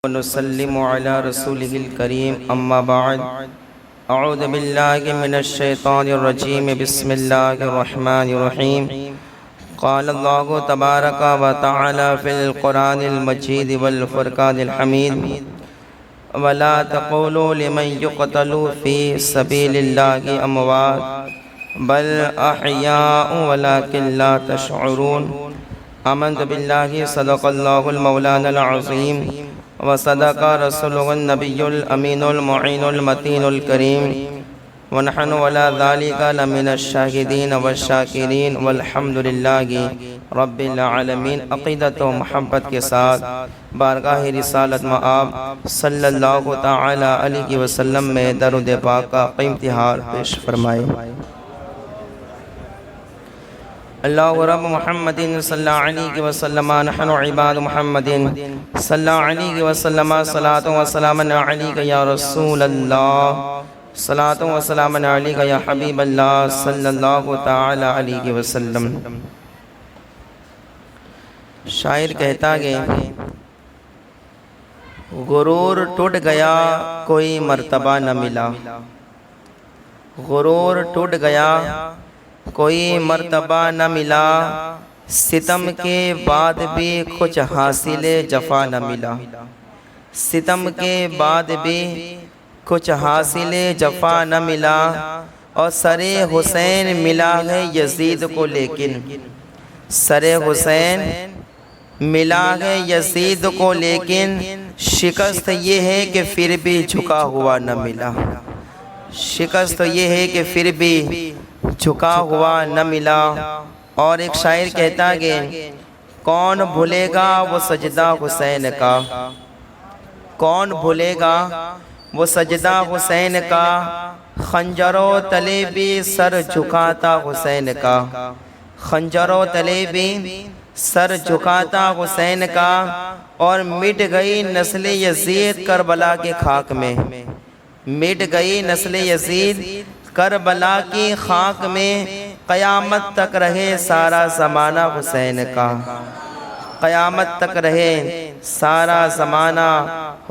ونسلم على رسوله الكريم أما بعد أعوذ بالله من الشيطان الرجيم بسم الله الرحمن الرحيم قال الله تبارك وتعالى في القرآن المجيد والفرقان الحميد ولا تقولوا لمن يقتل في سبيل الله أموات بل أحياء ولكن لا تشعرون آمنت بالله صدق الله المولانا العظيم وصدق رسوله النبي الأمين المعين المتين الكريم ونحن على ذلك لمن الشاهدين والشاکرین والحمد للہ رب العالمین۔ عقیدت و محبت کے ساتھ بارگاہ رسالت مآب صلی اللہ تعالی علیہ وسلم میں درود پاک کا قیمتی ہار پیش فرمائے۔ اللہ رب محمد صلی اللہ علیہ وسلم نحن عباد محمد صلی اللہ علیہ وسلم صلاۃ و سلام علیک یا رسول اللہ، صلاۃ و سلام علیک یا حبیب اللہ صلی اللہ تعالی علیہ وسلم۔ شاعر کہتا کہ غرور ٹوٹ گیا کوئی مرتبہ نہ ملا، غرور ٹوٹ گیا کوئی مرتبہ نہ ملا، ستم کے بعد بھی کچھ حاصل جفا نہ ملا، ستم کے بعد بھی کچھ حاصل جفا نہ ملا، اور سر حسین ملا ہے یزید کو لیکن، سر حسین ملا ہے یزید کو لیکن، شکست یہ ہے کہ پھر بھی جھکا ہوا نہ ملا، شکست یہ ہے کہ پھر بھی جھکا ہوا نہ ملا۔ اور ایک شاعر کہتا کہ کون بھولے گا وہ سجدہ حسین کا، کون بھولے گا وہ سجدہ حسین کا، خنجروں تلے بھی سر جھکاتا حسین کا، خنجروں تلے بھی سر جھکاتا حسین کا، اور مٹ گئی نسل یزید کربلا کے خاک میں، مٹ گئی نسل یزید کربلا کی خاک میں، قیامت تک رہے سارا زمانہ حسین کا، قیامت تک رہے سارا زمانہ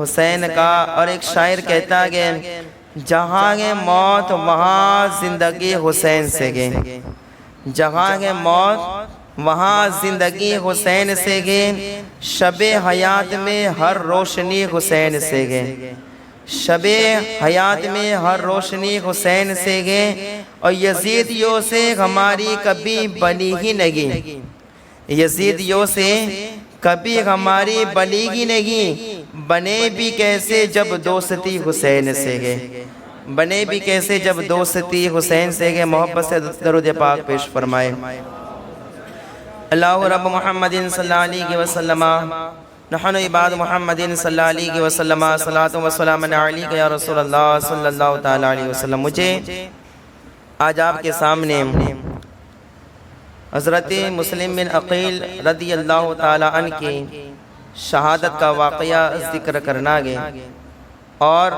حسین کا۔ اور ایک شاعر کہتا کہ جہاں ہے موت وہاں زندگی حسین سے گے، جہاں ہے موت وہاں زندگی حسین سے گے، شب حیات میں ہر روشنی حسین سے گے، شب حیات میں ہر روشنی حسین سے گے، اور یزیدیوں سے ہماری کبھی بنی ہی نہیں، یزیدیوں سے کبھی ہماری بنی ہی نہیں، بنے بھی کیسے جب دوستی حسین سے گے، بنے بھی کیسے جب دوستی حسین سے گے۔ محبت سے درود پاک پیش فرمائے۔ اللہ رب محمد صلی اللہ علیہ وسلم نحن عباد محمد صلی اللہ علیہ وسلم صلاۃ و سلام علیک یا رسول اللہ صلی اللہ تعالی علیہ وسلم۔ مجھے آج آپ کے سامنے حضرت مسلم بن عقیل رضی اللہ تعالی عنہ کی شہادت کا واقعہ ذکر کرنا گے، اور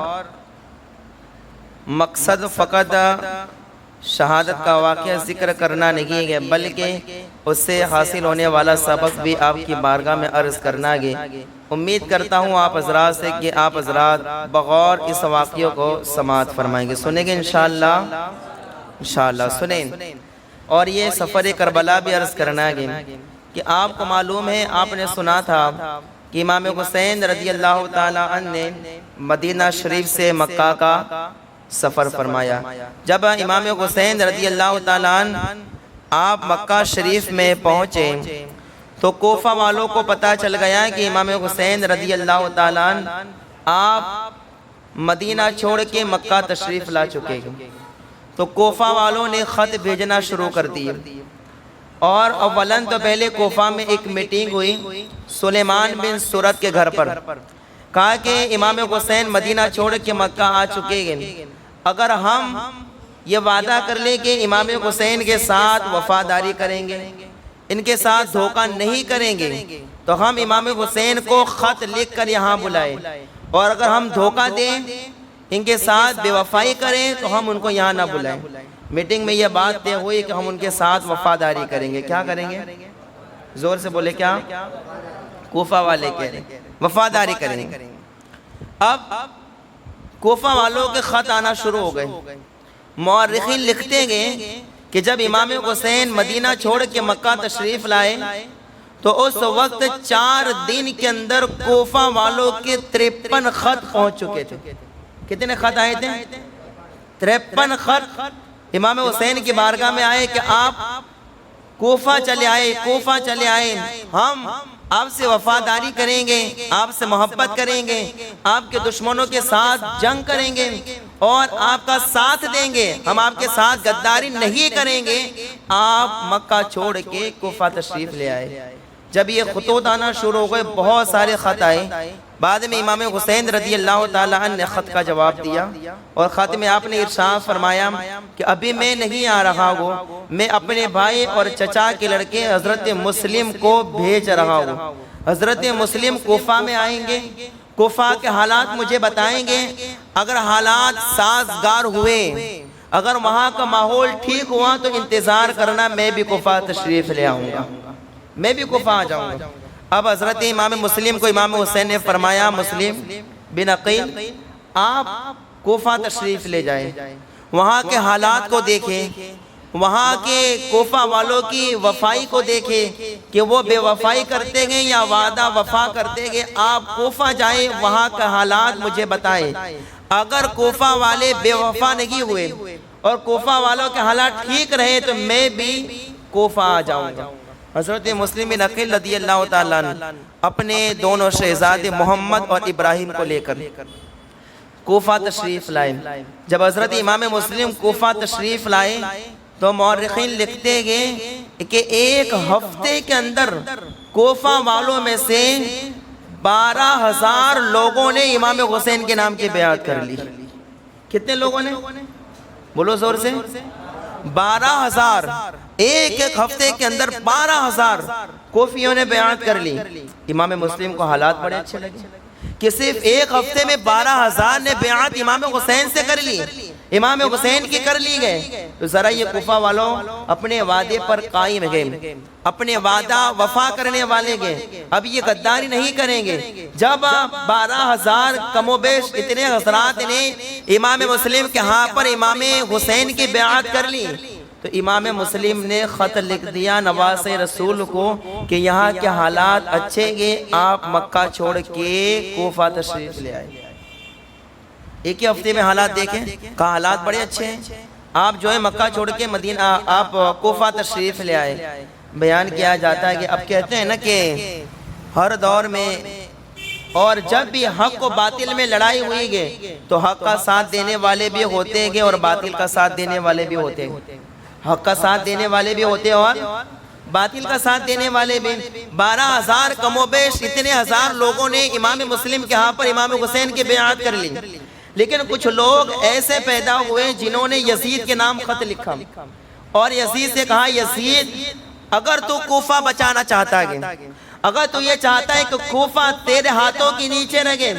مقصد فقط شہادت کا واقعہ ذکر کرنا نہیں ہے، بلکہ اس سے حاصل ہونے والا سبق بھی آپ کی بارگاہ میں عرض کرنا گے۔ امید کرتا ہوں آپ حضرات سے کہ آپ حضرات بغور اس واقعہ کو سماعت فرمائیں گے، سنیں گے انشاءاللہ، انشاءاللہ سنیں۔ اور یہ سفر کربلا بھی عرض کرنا گے کہ آپ کو معلوم ہے، آپ نے سنا تھا کہ امام حسین رضی اللہ تعالیٰ عنہ نے مدینہ شریف سے مکہ کا سفر فرمایا۔ جب امام حسین رضی اللہ تعالیٰ عنہ آپ مکہ شریف میں پہنچے تو کوفہ والوں کو پتہ چل گیا کہ امام حسین رضی اللہ تعالیٰ عنہ آپ مدینہ چھوڑ کے مکہ تشریف لا چکے ہیں، تو کوفہ والوں نے خط بھیجنا شروع کر دی، اور اولاً تو پہلے کوفہ میں ایک میٹنگ ہوئی سلیمان بن سورت کے گھر پر، کہا کہ امام حسین مدینہ چھوڑ کے مکہ آ چکے ہیں، اگر ہم یہ وعدہ کر لیں کہ امام حسین کے ساتھ وفاداری کریں گے، ان کے ساتھ دھوکہ نہیں کریں گے، تو ہم امام حسین کو خط لکھ کر یہاں بلائیں، اور اگر ہم دھوکہ دیں، ان کے ساتھ بے وفائی کریں، تو ہم ان کو یہاں نہ بلائیں۔ میٹنگ میں یہ بات طے ہوئی کہ ہم ان کے ساتھ وفاداری کریں گے۔ کیا کریں گے؟ زور سے بولے، کیا؟ کوفہ والے کہہ رہے ہیں وفاداری کریں گے۔ اب کوفہ والوں کے خط آنا شروع ہو گئے. مورخین لکھتے گئے کہ جب امام حسین مدینہ چھوڑ کے مکہ تشریف لائے تو اس وقت 4 دن کے اندر کوفہ والوں کے 53 خط پہنچ چکے تھے. کتنے خط آئے تھے؟ 53 خط امام حسین کی بارگاہ میں آئے کہ آپ کوفہ چلے آئے، ہم آپ سے وفاداری کریں گے، آپ سے محبت کریں گے، آپ کے دشمنوں کے ساتھ جنگ کریں گے اور آپ کا ساتھ دیں گے، ہم آپ کے ساتھ غداری نہیں کریں گے. آپ مکہ چھوڑ کے کوفہ تشریف لے آئے. جب یہ خطوط آنا شروع ہو گئے، بہت سارے خط آئے. بعد میں امام حسین رضی اللہ تعالیٰ عنہ نے خط کا جواب دیا اور خط میں آپ نے ارشاد فرمایا کہ ابھی میں نہیں آ رہا ہوں، میں اپنے بھائی اور چچا کے لڑکے حضرت مسلم کو بھیج رہا ہوں. حضرت مسلم کوفہ میں آئیں گے، کوفہ کے حالات مجھے بتائیں گے. اگر حالات سازگار ہوئے، اگر وہاں کا ماحول ٹھیک ہوا تو انتظار کرنا، میں بھی کوفہ تشریف لے آؤں گا، میں بھی کوفہ آ جاؤں گا. اب حضرت امام مسلم کو امام حسین نے فرمایا مسلم بن عقیل آپ کوفہ تشریف لے جائیں، وہاں کے حالات کو دیکھیں، وہاں کے کوفہ والوں کی وفائی کو دیکھیں کہ وہ بے وفائی کرتے گئے یا وعدہ وفا کرتے گئے. آپ کوفہ جائیں، وہاں کا حالات مجھے بتائیں. اگر کوفہ والے بے وفا نہیں ہوئے اور کوفہ والوں کے حالات ٹھیک رہے تو میں بھی کوفہ آ جاؤں گا. حضرت مسلم بن عقیل رضی اللہ تعالیٰ عنہ اپنے دونوں شہزادے محمد اور ابراہیم کو لے کر کوفہ تشریف لائے. جب حضرت امام مسلم کوفہ تشریف لائے تو مورخین لکھتے گئے کہ 1 ہفتے کے اندر کوفہ والوں میں سے 12,000 لوگوں نے امام حسین کے نام کی بیعت کر لی. کتنے لوگوں نے؟ بولو زور سے. 12,000. ایک ہفتے کے اندر 12,000 کوفیوں نے بیعت کر لی. امام مسلم کو حالات بڑے اچھے لگے کہ صرف ایک ہفتے میں 12,000 نے بیعت امام حسین سے کر لی، امام حسین کی کر لی گئے. تو ذرا یہ کوفہ والوں اپنے وعدے پر قائم گئے، اپنے وعدہ وفا کرنے والے گئے. اب یہ غداری نہیں کریں گے. جب 12,000 کم و بیش اتنے حضرات نے امام مسلم کے ہاں پر امام حسین کی بیعت کر لی تو امام مسلم نے خط لکھ دیا نواز رسول کو کہ یہاں کے حالات اچھے گے، آپ مکہ چھوڑ کے کوفہ تشریف لے آئے. ایک ہی ہفتے میں حالات دیکھیں کہا حالات بڑے اچھے ہیں. آپ جو ہے مکہ چھوڑ کے مدینہ آپ کوفہ تشریف لے آئے. بیان کیا جاتا ہے کہ اب کہتے ہیں نا کہ ہر دور میں اور جب بھی حق و باطل میں لڑائی ہوئی گے تو حق کا ساتھ دینے والے بھی ہوتے گے اور باطل کا ساتھ دینے والے بھی ہوتے گے. حق کا ساتھ دینے والے بھی ہوتے اور باطل کا ساتھ دینے والے بھی. 12,000 کم و بیش اتنے ہزار لوگوں نے امام مسلم کے ہاں پر امام حسین کی بیعت کر لی. لیکن کچھ لوگ ایسے پیدا ہوئے جنہوں نے یزید کے نام خط لکھا اور یزید سے کہا یزید اگر تو کوفہ بچانا چاہتا ہے، اگر تو یہ چاہتا ہے کہ کوفہ تیرے ہاتھوں کے نیچے رہے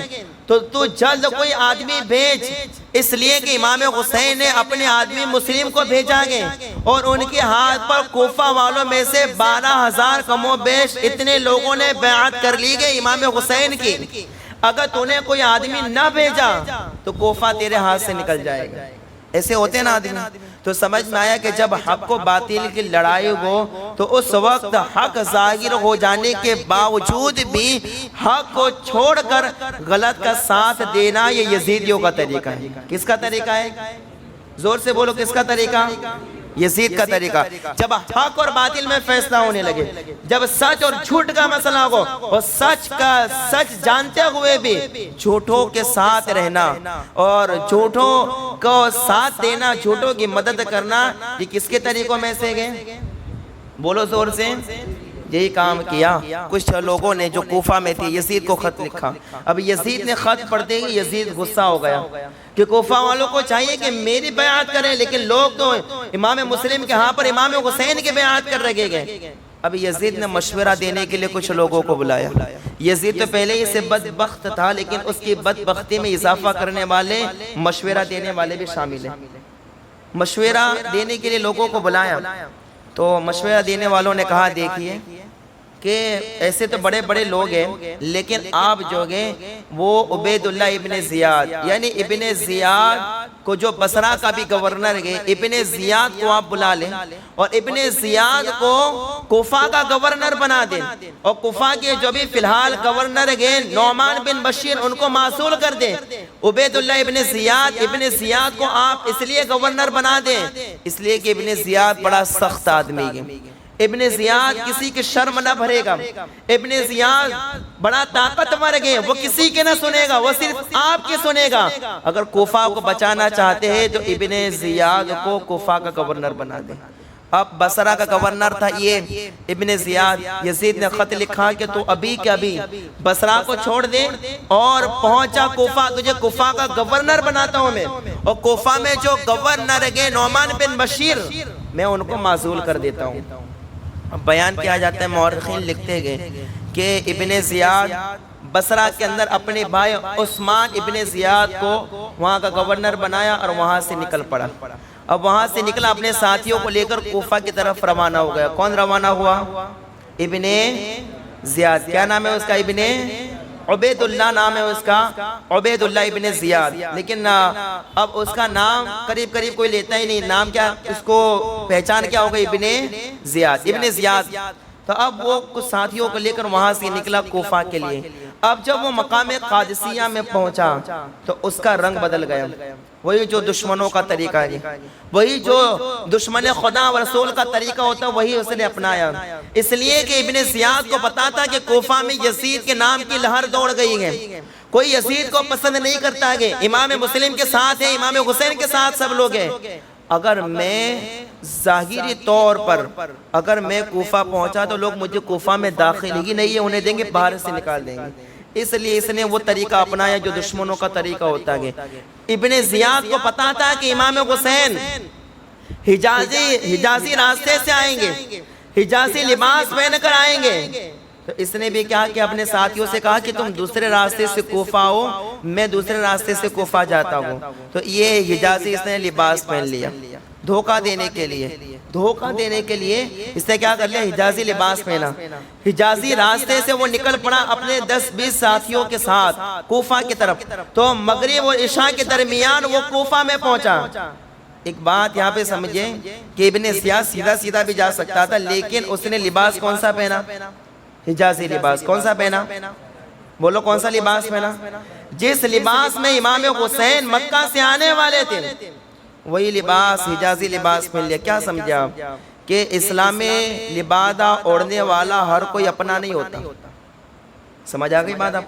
تو جلد کوئی آدمی بھیج. اس لیے کہ امام حسین نے اپنے آدمی مسلم کو بھیجا گئے اور ان کے ہاتھ پر کوفہ والوں میں سے 12,000 کم و بیش اتنے لوگوں نے بیعت کر لی گئی امام حسین کی. اگر تو نے کوئی آدمی نہ بھیجا تو کوفہ تیرے ہاتھ سے نکل جائے گا. ایسے ہوتے ہیں نا آدمی. تو سمجھ میں آیا کہ جب حق و باطل کی لڑائی ہو تو اس وقت حق ظاہر ہو جانے کے باوجود بھی حق کو چھوڑ کر غلط کا ساتھ دینا یہ یزیدیوں کا طریقہ ہے. کس کا طریقہ ہے؟ زور سے بولو کس کا طریقہ؟ یزید کا طریقہ. جب حق اور باطل میں فیصلہ ہونے لگے، جب سچ اور جھوٹ کا مسئلہ ہو اور سچ جانتے ہوئے بھی جھوٹوں کے ساتھ رہنا اور جھوٹوں کو ساتھ دینا، جھوٹوں کی مدد کرنا، یہ کس کے طریقوں میں سے گئے؟ بولو زور سے. یہی کام کیا کچھ لوگوں نے جو کوفہ میں تھی، یزید کو خط لکھا. اب یزید نے خط پڑھتے ہی یزید غصہ ہو گیا کہ کوفہ والوں کو چاہیے کہ میری بیعت کریں، لیکن لوگ تو امام مسلم کے ہاں پر امام حسین کی بیعت کر رہے گئے. اب یزید نے مشورہ دینے کے لیے کچھ لوگوں کو بلایا. یزید تو پہلے ہی سے بدبخت تھا، لیکن اس کی بدبختی میں اضافہ کرنے والے مشورہ دینے والے بھی شامل ہیں. مشورہ دینے کے لیے لوگوں کو بلایا تو مشورہ دینے والوں نے کہا دیکھیے کہ ایسے تو بڑے بڑے لوگ ہیں لیکن آپ جو گے وہ عبید اللہ ابن زیاد یعنی ابن زیاد کو جو بصرہ کا بھی گورنر گئے ابن زیاد کو آپ بلا لیں اور ابن زیاد کو کوفہ کا گورنر بنا دیں اور کوفہ کے جو بھی فی الحال گورنر گئے نعمان بن بشیر ان کو معزول کر دیں. عبید اللہ ابن زیاد کو آپ اس لیے گورنر بنا دیں اس لیے کہ ابن زیاد بڑا سخت آدمی ہے. ابن زیاد کسی کے شرم نہ بھرے گا. ابن زیاد بڑا طاقتور ہے وہ کسی کے نہ سنے گا وہ صرف آپ کے سنے گا. اگر کوفہ کو بچانا چاہتے ہیں تو ابن زیاد کو کوفہ کا گورنر بنا دیں. اب بصرہ کا گورنر تھا یہ ابن زیاد. یزید نے خط لکھا کہ تو ابھی کے ابھی بصرہ کو چھوڑ دے اور پہنچا کوفہ تجھے کوفہ کا گورنر بناتا ہوں میں اور کوفہ میں جو گورنر گئے نعمان بن بشیر میں ان کو معزول کر دیتا ہوں. بیان کیا جاتا ہے مورخین لکھتے گئے کہ ابن زیاد بصرہ کے اندر اپنے بھائی عثمان ابن زیاد کو وہاں کا گورنر بنایا اور وہاں سے نکل پڑا. اب وہاں سے نکلا اپنے ساتھیوں کو لے کر کوفہ کی طرف روانہ ہو گیا. کون روانہ ہوا؟ ابن زیاد. کیا نام ہے اس کا؟ ابن عبید اللہ نام ہے اس کا, عبید اللہ ابن زیاد. لیکن اب اس کا نام قریب قریب کوئی لیتا ہی نہیں. نام کیا اس کو پہچان کیا ہوگا؟ ابن زیاد. ابن زیاد. تو اب وہ کچھ ساتھیوں کو لے کر وہاں سے نکلا کوفہ کے لیے. اب جب وہ مقام قادسیہ میں پہنچا تو اس کا رنگ بدل گیا. وہی جو دشمنوں کا طریقہ ہے, وہی جو دشمن خدا و رسول کا طریقہ ہوتا ہے وہی اس نے اپنایا. اس لیے کہ ابن زیاد کو پتا تھا کہ کوفہ میں یزید کے نام کی لہر دوڑ گئی ہے. کوئی یزید کو پسند نہیں کرتا ہے. امام مسلم کے ساتھ ہے, امام حسین کے ساتھ سب لوگ ہیں. اگر میں ظاہری طور پر اگر میں کوفہ پہنچا تو لوگ مجھے کوفہ میں داخل ہی نہیں ہے انہیں دیں گے, باہر سے نکال دیں گے. اس لیے اس نے وہ طریقہ اپنایا جو دشمنوں کا طریقہ ہوتا ہے. ابن زیاد کو پتا تھا کہ امام حسین حجازی راستے سے آئیں گے, حجازی لباس پہن کر آئیں گے. تو اس نے بھی کیا کہ اپنے ساتھیوں سے کہا کہ تم دوسرے راستے سے کوفہ آؤ, میں دوسرے راستے سے کوفہ جاتا ہوں. تو یہ حجازی اس نے لباس پہن لیا دھوکہ دینے کے لیے. اس نے کیا کر لیا؟ حجازی لباس پہنا. حجازی راستے سے وہ نکل پڑا اپنے 10-20 ساتھیوں کے ساتھ کوفہ کی طرف. تو مغرب اور عشاء کے درمیان وہ کوفہ میں پہنچا. ایک بات یہاں پہ سمجھے کہ ابن زیاد سیدھا بھی جا سکتا تھا لیکن اس نے لباس کون سا پہنا؟ حجازی لباس. کون سا پہنا؟ بولو کون سا لباس پہنا؟ جس لباس میں امام حسین مکہ سے آنے والے تھے وہی لباس حجازی لباس پہن لیا. کیا سمجھا آپ کہ اسلام میں لبادہ اوڑھنے والا ہر کوئی اپنا نہیں ہوتا؟ سمجھ آ گئی بات آپ؟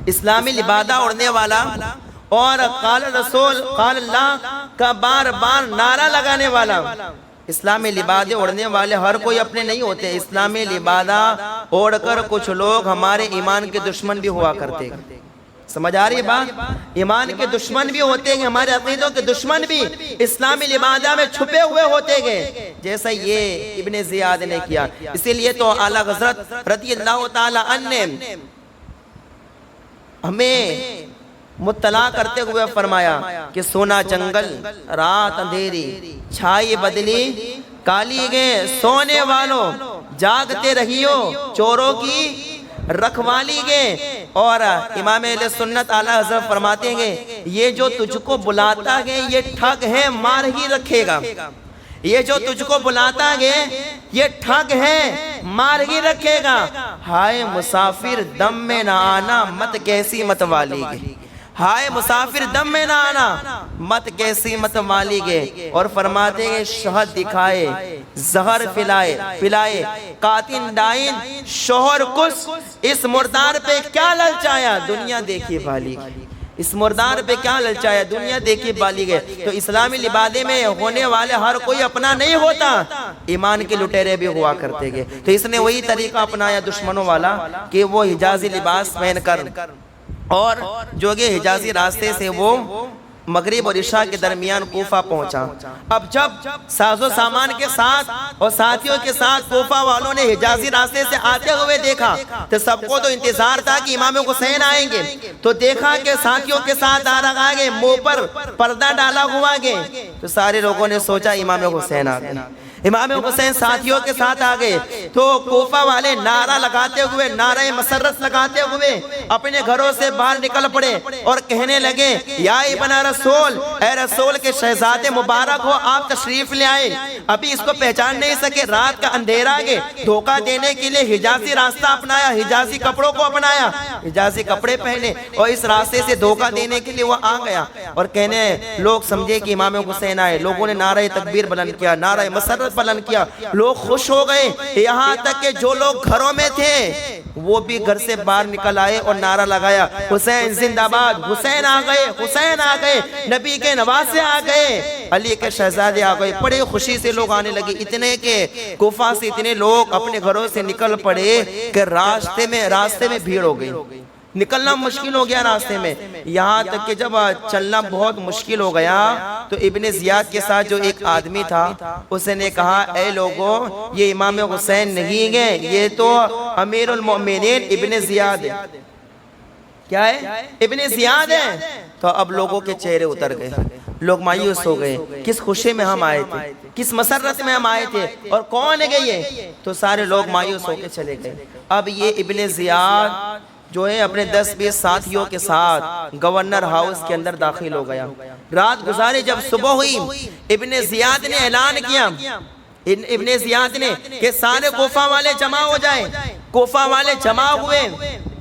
اسلامی لبادہ اوڑھنے والا اور قال رسول قال اللہ کا بار بار نعرہ لگانے والا, اسلامی لبادے اوڑھنے والے ہر کوئی اپنے نہیں ہوتے. اسلامی لبادہ اوڑھ کر کچھ لوگ ہمارے ایمان کے دشمن بھی ہوا کرتے ہیں. سمجھ آ رہی ہے بات؟ ایمان کے دشمن بھی ہوتے ہیں, ہمارے عقیدوں کے دشمن بھی اسلامی لبادہ میں چھپے ہوئے ہوتے گئے جیسا یہ ابن زیاد نے کیا. اسی لیے تو اعلیٰ حضرت رضی اللہ تعالیٰ عنہ نے ہمیں مطلع کرتے ہوئے فرمایا کہ سونا جنگل رات اندھیری چھائی بدلی کالی گئے سونے والوں جاگتے رہیو چوروں کی رکھوالی گئے. اور امام اہل سنت اعلیٰ حضرت فرماتے ہیں یہ جو تجھ کو بلاتا ہے یہ ٹھگ ہے مار ہی رکھے گا. یہ جو تجھ کو بلاتا ہے یہ ٹھگ ہے مار ہی رکھے گا. ہائے مسافر دم میں نہ آنا مت کیسی مت والی گے. ہائے مسافر دم میں نہ آنا مت کیسی مت والی گے. اور فرماتے ہیں شہد دکھائے زہر پلائے قاتل ڈائن شوہر کس اس مردار پہ کیا للچایا دنیا دیکھی بالی گے. اس مردار پہ کیا للچایا دنیا دیکھی بالی گئے. تو اسلامی لبادے میں ہونے والے ہر کوئی اپنا نہیں ہوتا, ایمان کے لٹیرے بھی ہوا کرتے گئے. تو اس نے وہی طریقہ اپنایا دشمنوں والا کہ وہ حجازی لباس پہن کر اور جو کہ حجازی راستے سے وہ مغرب اور عشاء کے درمیان کوفہ پہنچا. اب جب ساز و سامان کے ساتھ اور ساتھیوں کے ساتھ کوفہ والوں نے حجازی راستے سے آتے ہوئے دیکھا تو سب کو تو انتظار تھا کہ امام حسین آئیں گے. تو دیکھا کہ ساتھیوں کے ساتھ آ گئے, منہ پر پردہ ڈالا ہوا گئے. تو سارے لوگوں نے سوچا امام حسین آ گئے. امام حسین ساتھیوں کے ساتھ آ گئے تو کوفہ والے نعرہ لگاتے ہوئے، نعرہ مسرت لگاتے ہوئے اپنے گھروں سے باہر نکل پڑے اور کہنے لگے یا ابن رسول، اے رسول کے شہزادے مبارک ہو، آپ تشریف لے آئے۔ ابھی اس کو پہچان نہیں سکے، رات کا اندھیرا آگے، دھوکہ دینے کے لیے حجازی راستہ اپنایا، حجازی کپڑوں کو اپنایا، حجازی کپڑے پہنے اور اس راستے سے دھوکہ دینے کے لیے وہ آ گیا اور کہنے لوگ سمجھے کہ امام حسین آئے۔ لوگوں نے نعرہ تکبیر بلند کیا، نعرہ مسرت بلند کیا، لوگ خوش ہو گئے، یہاں تک کہ جو لوگ گھروں میں تھے وہ بھی گھر سے باہر نکل آئے اور نعرہ لگایا حسین زندہ باد، حسین آ گئے، حسین آ گئے، نبی کے نواسے آ گئے، علی کے شہزادے آ گئے۔ بڑے خوشی سے لوگ آنے لگے، اتنے کہ کوفہ سے اتنے لوگ اپنے گھروں سے نکل پڑے کہ راستے میں بھیڑ ہو گئی، نکلنا مشکل ہو گیا راستے میں، یہاں تک کہ جب چلنا بہت مشکل ہو گیا تو ابن زیاد کے ساتھ جو ایک آدمی تھا اس نے کہا اے لوگوں، یہ امام حسین نہیں ہے، یہ تو امیر المؤمنین ابن زیاد ہے۔ کیا ہے؟ ابن زیاد ہے۔ تو اب لوگوں کے چہرے اتر گئے، لوگ مایوس ہو گئے، کس خوشی میں ہم آئے تھے، کس مسرت میں ہم آئے تھے اور کون ہے یہ؟ تو سارے لوگ مایوس ہو کے چلے گئے۔ اب یہ ابن زیاد جو ہے اپنے 10-20 ساتھیوں کے ساتھ گورنر ہاؤس کے اندر داخل ہو گیا۔ رات گزارے، جب صبح ہوئی ابن زیاد نے اعلان کیا، ابن زیاد نے کہ سارے کوفہ والے جمع ہو جائیں۔ کوفہ والے جمع ہوئے،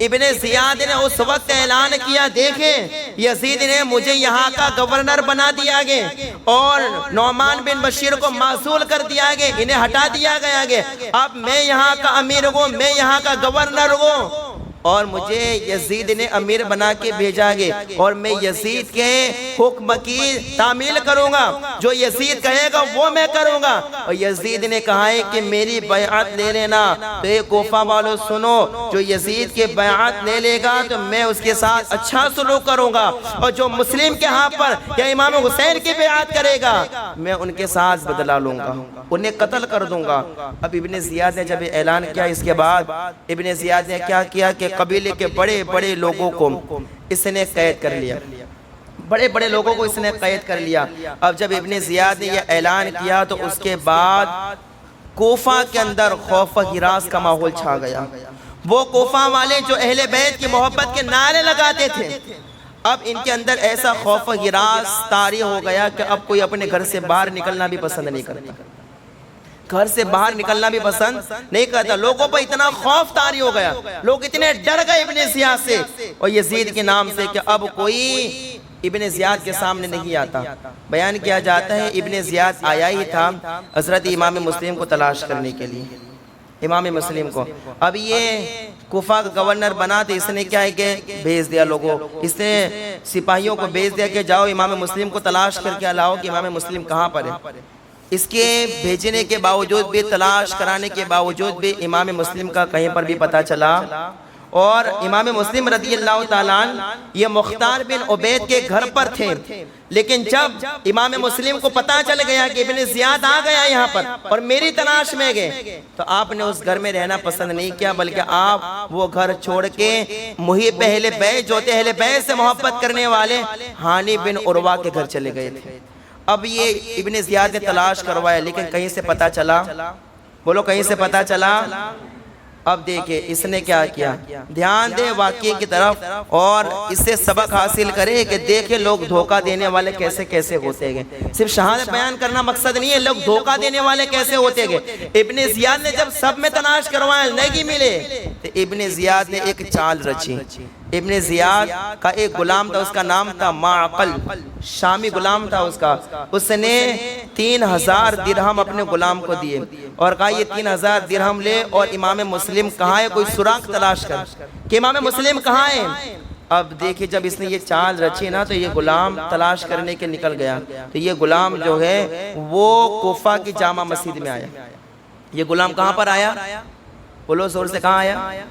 ابن زیاد نے اس وقت اعلان کیا دیکھیں یزید نے مجھے یہاں کا گورنر بنا دیا گیا اور نعمان بن بشیر کو معزول کر دیا گیا، انہیں ہٹا دیا گیا، اب میں یہاں کا امیر ہوں، میں یہاں کا گورنر ہوں اور مجھے یزید نے امیر بنا کے بھیجا گے اور میں یزید کے حکم کی تعمیل کروں گا، جو یزید کہے گا وہ میں کروں گا۔ اور یزید نے کہا ہے کہ میری بیعت لے لینا، تو اے کوفہ والو سنو، جو یزید کے بیعت لے لے گا تو میں اس کے ساتھ اچھا سلوک کروں گا، اور جو مسلم کے ہاں پر یا امام حسین کی بیعت کرے گا میں ان کے ساتھ بدلہ لوں گا، انہیں قتل کر دوں گا۔ اب ابن زیاد نے جب اعلان کیا، اس کے بعد ابن زیاد نے کیا کیا کہ قبیلے کے بڑے بڑے لوگوں کو اس نے قید کر لیا، بڑے بڑے لوگوں کو اس نے قید کر لیا۔ اب جب ابن زیاد نے یہ اعلان کیا تو اس کے بعد کوفہ کے اندر خوف و ہراس کا ماحول چھا گیا۔ وہ کوفہ والے جو اہل بیت کی محبت کے نعرے لگاتے تھے، اب ان کے اندر ایسا خوف و ہراس طاری ہو گیا کہ اب کوئی اپنے گھر سے باہر نکلنا بھی پسند نہیں کرتا، گھر سے باہر نکلنا بھی پسند نہیں کرتا۔ لوگوں پر اتنا خوف طاری ہو گیا، لوگ اتنے ڈر گئے ابن زیاد سے اور یزید کے نام سے کہ اب کوئی ابن زیاد کے سامنے نہیں آتا۔ بیان کیا جاتا ہے ابن زیاد آیا ہی تھا حضرت امام مسلم کو تلاش کرنے کے لیے، امام مسلم کو۔ اب یہ کوفہ کا گورنر بنا تو اس نے کیا ہے کہ بھیج دیا لوگوں، اس نے سپاہیوں کو بھیج دیا کہ جاؤ امام مسلم کو تلاش کر کے لاؤ کہ امام مسلم کہاں پر ہے۔ اس کے بھیجنے کے باوجود بھی، تلاش کرانے کے باوجود بھی امام مسلم کا کہیں پر بھی پتہ چلا، اور امام مسلم رضی اللہ تعالیٰ عنہ یہ مختار بن عبید کے گھر پر تھے، لیکن جب امام مسلم کو پتہ چل گیا کہ ابن زیاد آ گیا یہاں پر اور میری تلاش میں گئے، تو آپ نے اس گھر میں رہنا پسند نہیں کیا، بلکہ آپ وہ گھر چھوڑ کے محب اہل بیت جو تھے، اہل بیت سے محبت کرنے والے ہانی بن عروہ کے گھر چلے گئے تھے۔ اب یہ ابن زیاد نے تلاش کروایا لیکن کہیں سے پتہ چلا، بولو کہیں سے پتہ چلا۔ اب دیکھیں اس نے کیا کیا، دھیان دے واقعے کی طرف اور اس سے سبق حاصل کرے کہ دیکھیں لوگ دھوکہ دینے والے کیسے کیسے ہوتے گئے۔ صرف شہادت بیان کرنا مقصد نہیں ہے، لوگ دھوکہ دینے والے کیسے ہوتے گئے۔ ابن زیاد نے جب سب میں تلاش کروایا نہیں ملے تو ابن زیاد نے ایک چال رچی۔ ابن زیاد کا ایک غلام تھا، اس کا نام تھا معقل، شامی غلام تھا اس کا۔ اس نے 3000 درہم اپنے غلام کو دیے اور کہا یہ 3000 درہم لے اور امام مسلم کہاں ہے، کوئی سراغ تلاش کر کہ امام مسلم کہاں ہے۔ اب دیکھیں جب اس نے یہ چال رچی نا تو یہ غلام تلاش کرنے کے نکل گیا، تو یہ غلام جو ہے وہ کوفہ کی جامع مسجد میں آیا۔ یہ غلام کہاں پر آیا، بولو زور سے، کہاں آیا؟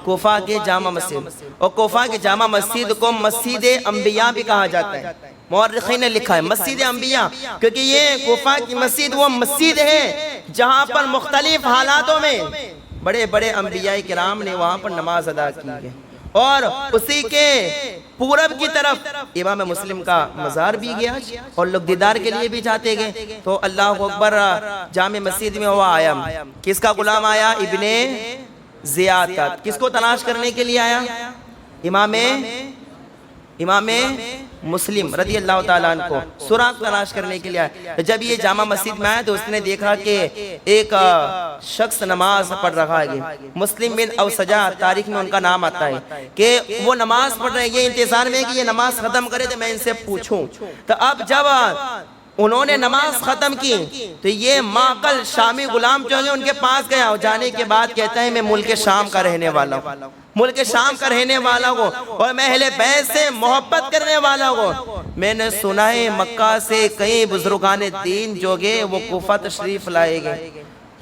کوفہ کے جامع مسجد، اور کوفہ کے جامع مسجد کو مسجد انبیاء بھی کہا جاتا ہے۔ مورخین نے لکھا ہے مسجد انبیاء، کیونکہ یہ کوفہ کی مسجد وہ مسجد ہے جہاں پر مختلف حالاتوں میں بڑے بڑے انبیاء کرام نے وہاں پر نماز ادا کی ہے، اور اسی کے پورب کی طرف امام مسلم کا مزار بھی گیا اور لوگ دیدار کے لیے بھی جاتے گئے. تو اللہ اکبر جامع مسجد میں ہوا آیا. کس کا غلام آیا؟ ابن زیاد کا. کس کو تلاش کرنے کے لیے آیا؟ امام مسلم رضی اللہ تعالیٰ عنہ کو سراغ تلاش کرنے کے لیے آیا. جب یہ جامع مسجد میں آیا تو اس نے دیکھا کہ ایک شخص نماز پڑھ رہا ہے. مسلم بن اوسجا تاریخ میں ان کا نام آتا ہے کہ وہ نماز پڑھ رہے ہیں. یہ انتظار میں کہ یہ نماز ختم کرے تو میں ان سے پوچھوں. تو اب جب انہوں نے نماز ختم کی تو یہ معقل شامی غلام جو ہے ان کے پاس گیا. جانے کے بعد کہتا ہے میں ملک شام کا رہنے والا ہوں, ملک شام کا رہنے والا ہوں, اور میں اہل بیت سے محبت کرنے والا ہوں. میں نے سنا ہے مکہ سے کئی بزرگان دین جو گئے وہ کوفہ تشریف لائے گئے.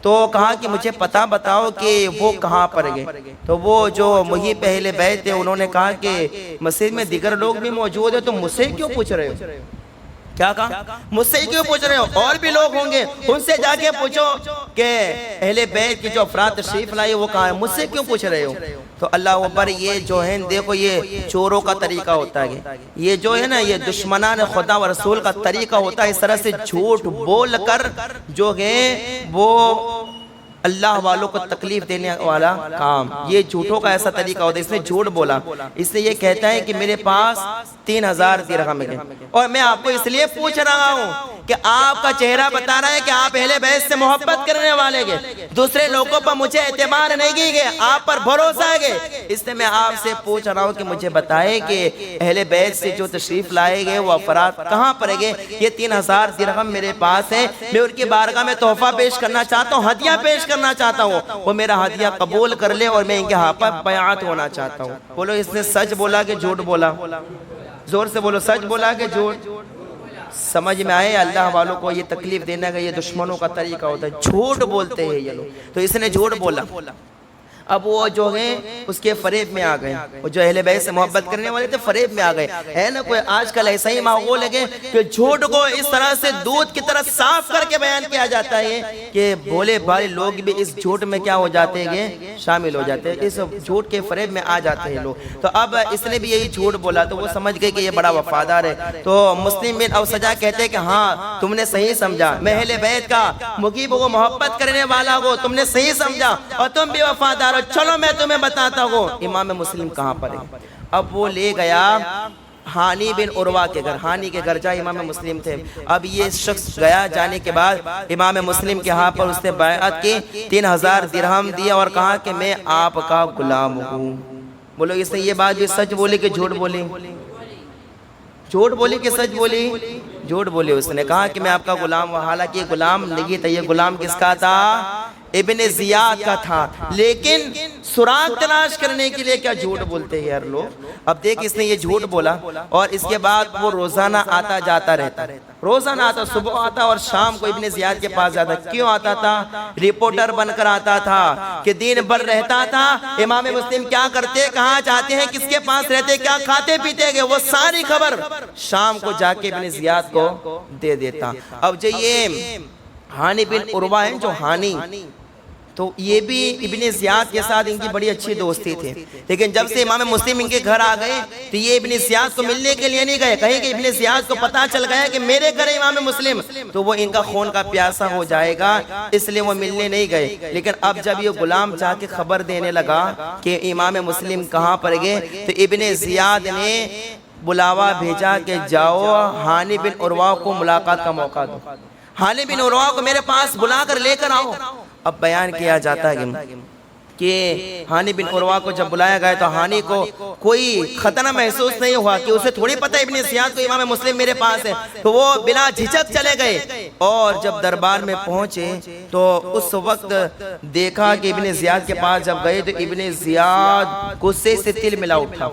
تو کہا کہ مجھے پتہ بتاؤ کہ وہ کہاں پر گئے. تو وہ جو محب اہل بیت تھے انہوں نے کہا کہ مسجد میں دیگر لوگ بھی موجود ہیں, تو مجھ سے کیوں پوچھ رہے ہو؟ کیا کہا؟ مجھ سے کیوں پوچھ رہے ہو؟ اور بھی لوگ ہوں گے, ان سے جا کے پوچھو کہ اہل بیت کی جو افراد تشریف لائے وہ کہاں ہے, مجھ سے کیوں پوچھ رہے ہو؟ تو اللہ اکبر. یہ جو ہے دیکھو یہ چوروں کا طریقہ ہوتا ہے, یہ جو ہے نا یہ دشمنان خدا و رسول کا طریقہ ہوتا ہے. اس طرح سے جھوٹ بول کر جو ہے وہ اللہ والوں کو تکلیف دینے والا کام, یہ جھوٹوں کا ایسا طریقہ ہوتا ہے. اس نے جھوٹ بولا, اس نے یہ کہتا ہے کہ میرے پاس 3000 درہم ہے اور میں آپ کو اس لیے پوچھ رہا ہوں کہ آپ کا چہرہ بتا رہا ہے کہ آپ اہل بیت سے محبت کرنے والے گئے, دوسرے لوگوں پر مجھے اعتماد نہیں کی گئے, آپ پر بھروسہ ہے گئے. اس نے میں آپ سے پوچھ رہا ہوں کہ مجھے بتائے کہ اہل بیت سے جو تشریف لائے گئے وہ افراد کہاں پر گئے. یہ 3000 درہم میرے پاس ہے, میں ان کی بارگاہ میں تحفہ پیش کرنا چاہتا ہوں, ہدیہ پیش کرنا چاہتا ہوں, وہ میرا ہدیہ قبول کر لے اور میں ان کے ہاتھ پر بیعت ہونا چاہتا ہوں. بولو اس نے سچ بولا کہ جھوٹ بولا؟ زور سے بولو, سچ بولا کہ جھوٹ؟ سمجھ میں آئے اللہ والوں کو یہ تکلیف دینے کا یہ دشمنوں کا طریقہ ہوتا ہے, جھوٹ بولتے ہیں یہ لوگ. تو اس نے جھوٹ بولا. اب وہ جو ہیں اس کے فریب میں آ گئے, وہ جو اہل بیت سے محبت کرنے والے تھے فریب میں آ گئے. ہے نا کوئی آج کل ایسا ہی ماحول ہے کہ جھوٹ کو اس طرح سے دودھ کی طرح صاف کر کے بیان کیا جاتا ہے کہ بھولے بھالے لوگ بھی اس جھوٹ میں کیا ہو جاتے ہیں, شامل ہو جاتے ہیں, اس جھوٹ کے فریب میں آ جاتے ہیں لوگ. تو اب اس نے بھی یہی جھوٹ بولا تو وہ سمجھ گئے کہ یہ بڑا وفادار ہے. تو مسلم بن اوسجا کہتے ہیں کہ ہاں تم نے صحیح سمجھا, میں اہل بیت کا محب و محبت کرنے والا ہوں, تم نے صحیح سمجھا اور تم بھی وفادار. چلو میں تمہیں بتاتا ہوں امام مسلم کہاں پر ہے. اب وہ لے گیا ہانی بن عروہ کے گھر, ہانی کے گھر جائے امام مسلم تھے. اب یہ شخص گیا, جانے کے بعد امام مسلم کے ہاں پر اس نے بیعت کی, 3000 درہم دیا اور کہا کہ میں آپ کا غلام ہوں. بولو اس نے یہ بات بھی سچ بولی کہ جھوٹ بولی؟ جھوٹ بولی کہ سچ بولی؟ جھوٹ بولی. اس نے کہا کہ میں آپ کا غلام ہوں, حالانکہ یہ غلام نہیں تھا. یہ غلام کس کا تھا؟ ابن زیاد کا تھا. لیکن سراغ تلاش کرنے کے لیے کیا جھوٹ بولتے ہیں یار لوگ. اب دیکھ اس نے یہ جھوٹ بولا اور اس کے بعد وہ روزانہ آتا جاتا رہتا, روزانہ آتا, صبح آتا اور شام کو ابن زیاد کے پاس جاتا. کیوں آتا تھا؟ رپورٹر بن کر آتا تھا کہ دن بھر رہتا تھا. امام مسلم کیا کرتے, کہاں جاتے ہیں, کس کے پاس رہتے, کیا کھاتے پیتے گئے, وہ ساری خبر شام کو جا کے ابن زیاد کو دے دیتا. اب جو یہ ہانی بن عروہ ہیں, جو ہانی, تو یہ بھی ابن زیاد کے ساتھ ان کی بڑی اچھی دوستی تھی. لیکن جب سے امام مسلم ان کے گھر آ گئے تو یہ ابن زیاد کو ملنے کے لیے نہیں گئے. کہیں کہ ابن زیاد کو پتا چل گیا کہ میرے گھر ہے امام مسلم تو وہ ان کا خون کا پیاسا ہو جائے گا, اس لیے وہ ملنے نہیں گئے. لیکن اب جب یہ غلام جا کے خبر دینے لگا کہ امام مسلم کہاں پر گئے تو ابن زیاد نے بلاوا بھیجا کہ جاؤ ہانی بن عروہ کو ملاقات کا موقع دو, ہانی بن عروہ کو میرے پاس بلا کر لے کر آؤ. اب بیان کیا جاتا ہے کہ ہانی بن عروہ کو جب بلایا گیا تو ہانی کو کوئی خطرہ محسوس نہیں ہوا کہ اسے تھوڑی پتہ ابن زیاد کو امام مسلم میرے پاس ہے. تو وہ بلا جھجک چلے گئے اور جب دربار میں پہنچے تو اس وقت دیکھا کہ ابن زیاد کے پاس جب گئے تو ابن زیاد غصے سے تل ملا اٹھا.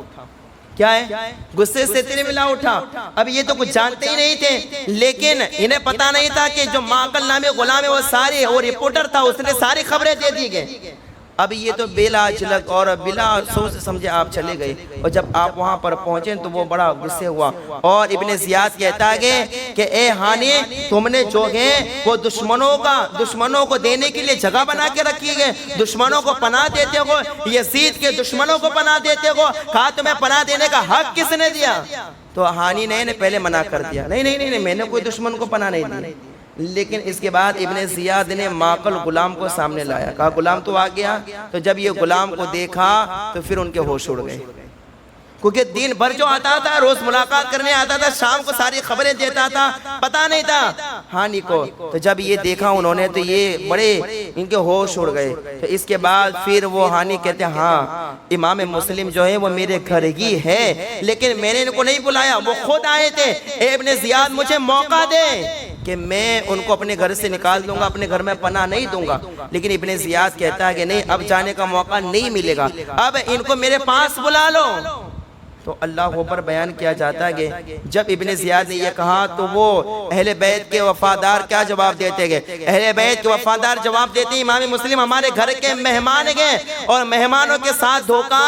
کیا ہے؟ غصے سے تل ملا اٹھا. اب یہ تو کچھ جانتے ہی نہیں تھے, لیکن انہیں پتا نہیں تھا کہ جو معقل نامی غلام ہے وہ سارے, وہ رپورٹر تھا, اس نے ساری خبریں دے دی گئے. اب یہ تو بلا جھلک اور بلا سوچ سمجھے آپ چلے گئے، اور جب آپ وہاں پر پہنچے تو وہ بڑا غصے ہوا، اور ابن زیاد کہتا ہے کہ اے ہانی، تم نے جو ہے وہ دشمنوں کو دینے کے لیے جگہ بنا کے رکھی ہے، دشمنوں کو پناہ دیتے ہو، یزید کے دشمنوں کو پناہ دیتے ہو، کہا تمہیں پناہ دینے کا حق کس نے دیا؟ تو ہانی نے پہلے منع کر دیا، نہیں میں نے کوئی دشمن کو پناہ نہیں دی۔ لیکن اس کے بعد ابن زیاد نے معقل غلام کو سامنے لایا، کہا غلام تو آ گیا، تو جب یہ غلام کو دیکھا تو پھر ان کے ہوش اڑ گئے، کیونکہ دن بھر جو آتا تھا، روز ملاقات کرنے آتا تھا، شام کو ساری خبریں دیتا تھا، پتہ نہیں تھا ہانی کو، تو جب یہ دیکھا انہوں نے تو یہ بڑے ان کے ہوش اڑ گئے۔ تو اس کے بعد پھر وہ ہانی کہتے ہیں ہاں امام مسلم جو ہے وہ میرے گھر ہی ہے، لیکن میں نے ان کو نہیں بلایا، وہ خود آئے تھے، اے ابن زیاد مجھے موقع دے کہ میں ان کو اپنے گھر سے نکال دوں گا، اپنے گھر میں پناہ نہیں دوں گا۔ لیکن ابن زیاد کہتا ہے کہ نہیں، اب جانے کا موقع نہیں ملے گا، اب ان کو میرے پاس بلا لو۔ تو اللہ اوپر بیان کیا جاتا ہے کہ جب ابن زیاد نے یہ کہا تو وہ اہل بیت کے وفادار کیا جواب دیتے گئے؟ اہل بیت کے وفادار جواب دیتے ہیں امام مسلم ہمارے گھر کے مہمان گئے اور مہمانوں کے ساتھ دھوکہ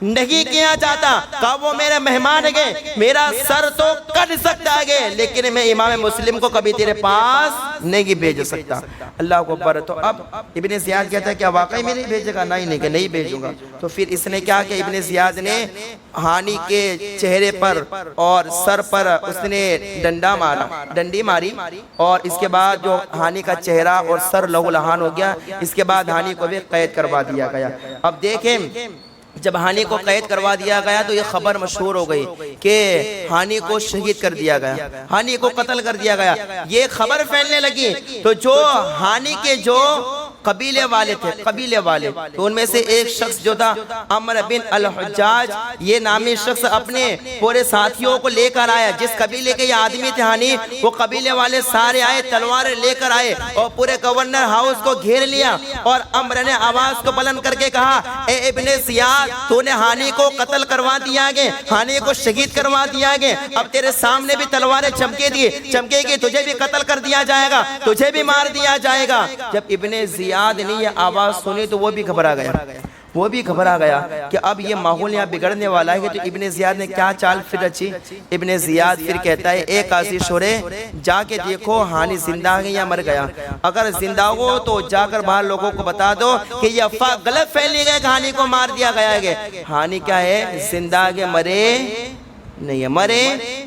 نہیں کیا جاتا، کہا وہ میرے مہمان گئے، میرا سر تو کٹ سکتا ہے لیکن میں امام مسلم کو کبھی تیرے پاس نہیں بھیج سکتا۔ اللہ کو اکبر۔ تو اب ابن زیاد کہتا ہے کیا واقعی میں نہیں بھیجے گا؟ نہیں کہ نہیں بھیجوں گا۔ تو پھر اس نے کیا کہ ابن زیاد نے ہانی کے چہرے پر اور سر پر اس نے ڈنڈی ماری، اور اس کے بعد جو ہانی کا چہرہ اور سر لہو لہان ہو گیا۔ اس کے بعد ہانی کو بھی قید کروا دیا گیا۔ اب دیکھیں جب ہانی کو قید کروا دیا گیا تو یہ خبر مشہور ہو گئی کہ ہانی کو شہید کر دیا گیا، ہانی کو قتل کر دیا گیا، یہ خبر پھیلنے لگی۔ تو جو ہانی کے جو قبیلے والے تھے، تو ان میں سے ایک شخص جو تھا عمر بن الحجاج، یہ نامی شخص اپنے پورے ساتھیوں کو لے کر آیا، جس قبیلے کے یہ آدمی تھے ہانی، وہ قبیلے والے سارے آئے، تلواریں لے کر آئے اور پورے گورنر ہاؤس کو گھیر لیا، اور عمر نے آواز کو بلند کر کے کہا اے ابن زیاد، تو نے ہانی کو قتل کروا دیا گے، ہانی کو شہید کروا دیا گے، اب تیرے سامنے بھی تلواریں چمکے گی، تجھے بھی قتل کر دیا جائے گا، تجھے بھی مار دیا جائے گا۔ جب ابن زیاد نے یہ آواز سنی تو وہ بھی گھبرا گیا کہ اب یہ ماحول یہاں بگڑنے والا ہے۔ تو ابن زیاد نے کیا چال پھر رچی؟ ابن زیاد پھر کہتا ہے اے قاضی شورے، جا کے دیکھو ہانی زندہ ہے یا مر گیا، اگر زندہ ہو تو جا کر باہر لوگوں کو بتا دو کہ یہ افواہ غلط پھیلی گئی کہ ہانی کو مار دیا گیا ہے۔ ہانی کیا ہے؟ زندہ ہے، مرے نہیں ہے، مرے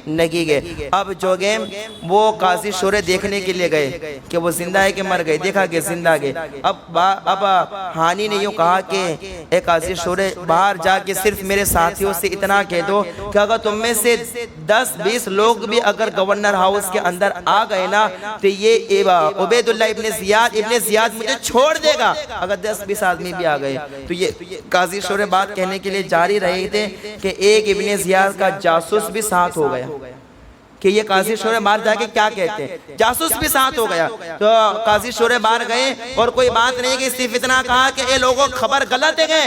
نہیں گئے۔ اب جو گئے وہ قاضی شورے دیکھنے کے لیے گئے کہ وہ زندہ ہے کہ مر گئے، دیکھا کہ زندہ گئے۔ اب ہانی نے یوں کہا کہ اے قاضی شورے، باہر جا کے صرف میرے ساتھیوں سے اتنا کہہ دو کہ اگر تم میں سے 10-20 لوگ بھی اگر گورنر ہاؤس کے اندر آ گئے نا تو یہ عبید اللہ ابن زیاد مجھے چھوڑ دے گا، اگر 10-20 آدمی بھی آ گئے۔ تو یہ قاضی شورے بات کہنے کے لیے جاری رہے تھے کہ ایک ابن زیاد کا جاسوس بھی ساتھ ہو گیا کہ یہ قاضی شورے باہر جا کے کیا کہتے ہیں، جاسوس بھی ساتھ ہو گیا۔ تو قاضی شورے باہر گئے اور کوئی بات نہیں کہ صرف اتنا کہا کہ اے لوگوں خبر غلط ہے،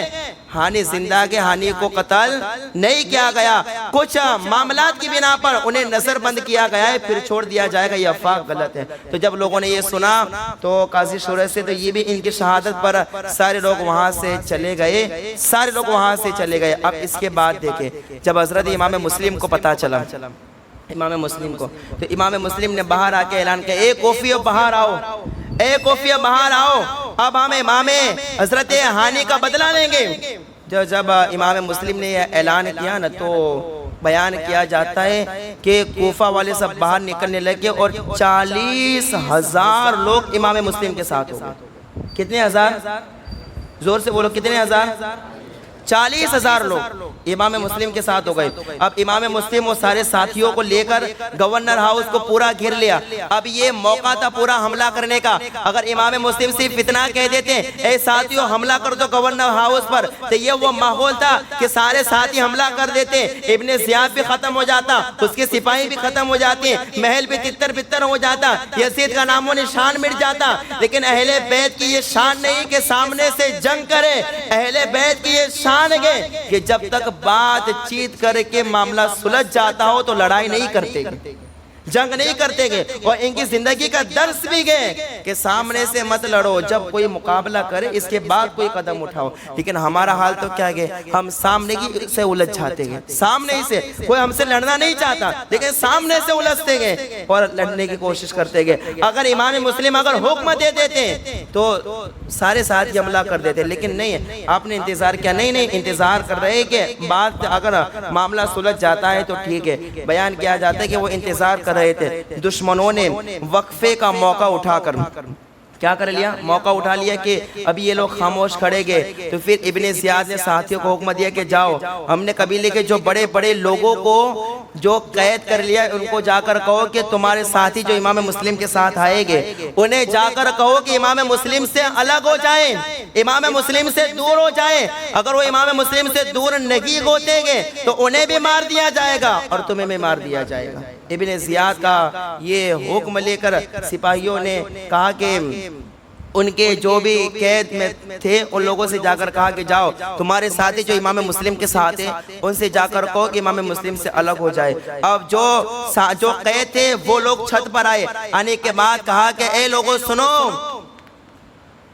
ہانی زندہ کے، ہانی کو قتل نہیں کیا گیا، کچھ معاملات کی بنا پر انہیں نظر بند کیا گیا ہے، پھر چھوڑ دیا جائے گا، یہ افواہ غلط ہے۔ تو جب لوگوں نے یہ سنا تو قاضی شورے سے تو یہ بھی ان کی شہادت پر سارے لوگ وہاں سے چلے گئے۔ اب اس کے بعد دیکھیں جب حضرت امام مسلم کو پتا چلا، امام مسلم کو، تو امام مسلم نے باہر آ کے اعلان کیا اے کوفیو باہر آؤ، اب ہم امام حضرت ہانی کا بدلہ لیں گے۔ جب امام مسلم نے یہ اعلان کیا نا تو بیان کیا جاتا ہے کہ کوفہ والے سب باہر نکلنے لگے اور 40,000 لوگ امام مسلم کے ساتھ ہو گئے۔ کتنے ہزار؟ زور سے بولو، کتنے ہزار؟ 40,000 لوگ امام مسلم کے ساتھ ہو گئے۔ اب امام مسلم وہ سارے ساتھیوں کو لے کر گورنر ہاؤس کو پورا گھیر لیا۔ اب یہ موقع تھا پورا حملہ کرنے کا، اگر امام مسلم صرف اتنا کہہ دیتے اے ساتھیوں حملہ کر دو گورنر ہاؤس پر، تو یہ وہ ماحول تھا کہ سارے ساتھی حملہ کر دیتے، ابن زیاد بھی ختم ہو جاتا، اس کے سپاہی بھی ختم ہو جاتے، محل بھی تتر بتر ہو جاتا، یزید کا نام و نشان مٹ جاتا۔ لیکن اہل بیت کی یہ شان نہیں کہ سامنے سے جنگ کرے، اہل بیت کی یہ شان ہے کہ جب تک بات چیت کر کے معاملہ سلجھ جاتا ہو تو لڑائی نہیں کرتے، جنگ نہیں کرتے گئے، اور ان کی زندگی کا درس بھی گئے کہ سامنے سے مت لڑو، جب کوئی مقابلہ کرے اس کے بعد کوئی قدم اٹھاؤ۔ لیکن ہمارا حال تو کیا گئے، ہم سامنے کی سے الجھ جاتے گئے، سامنے ہی سے کوئی ہم سے لڑنا نہیں چاہتا لیکن سامنے سے الجھتے گئے اور لڑنے کی کوشش کرتے گئے۔ اگر امام مسلم اگر حکم دے دیتے تو سارے ساتھ حملہ کر دیتے، لیکن نہیں، آپ نے انتظار کیا، نہیں انتظار کر رہے کہ بات اگر معاملہ سلجھ جاتا ہے تو ٹھیک ہے۔ بیان کیا جاتا ہے کہ وہ انتظار کر رہے تھے، دشمنوں نے وقفے کا موقع اٹھا کر کیا کر لیا، موقع اٹھا لیا کہ ابھی یہ لوگ خاموش کھڑے گئے، تو پھر ابن زیاد نے ساتھیوں کو حکم دیا کہ جاؤ، ہم نے قبیلے کے جو بڑے بڑے لوگوں کو جو قید کر لیا ان کو جا کر کہو کہ تمہارے ساتھی جو امام مسلم کے ساتھ آئے گے انہیں جا کر کہو کہ امام مسلم سے الگ ہو جائیں، امام مسلم سے دور ہو جائیں، اگر وہ امام مسلم سے دور نہیں ہوتے گے تو انہیں بھی مار دیا جائے گا اور تمہیں بھی مار دیا جائے گا۔ ابن زیاد کا یہ حکم لے کر سپاہیوں نے کہا کہ ان کے جو بھی قید میں تھے ان لوگوں سے جا کر کہا کہ جاؤ تمہارے ساتھی جو امام مسلم کے ساتھ ہیں ان سے جا کر کہو کہ امام مسلم سے الگ ہو جائے۔ اب جو قید تھے وہ لوگ چھت پر آئے، آنے کے بعد کہا کہ اے لوگوں سنو،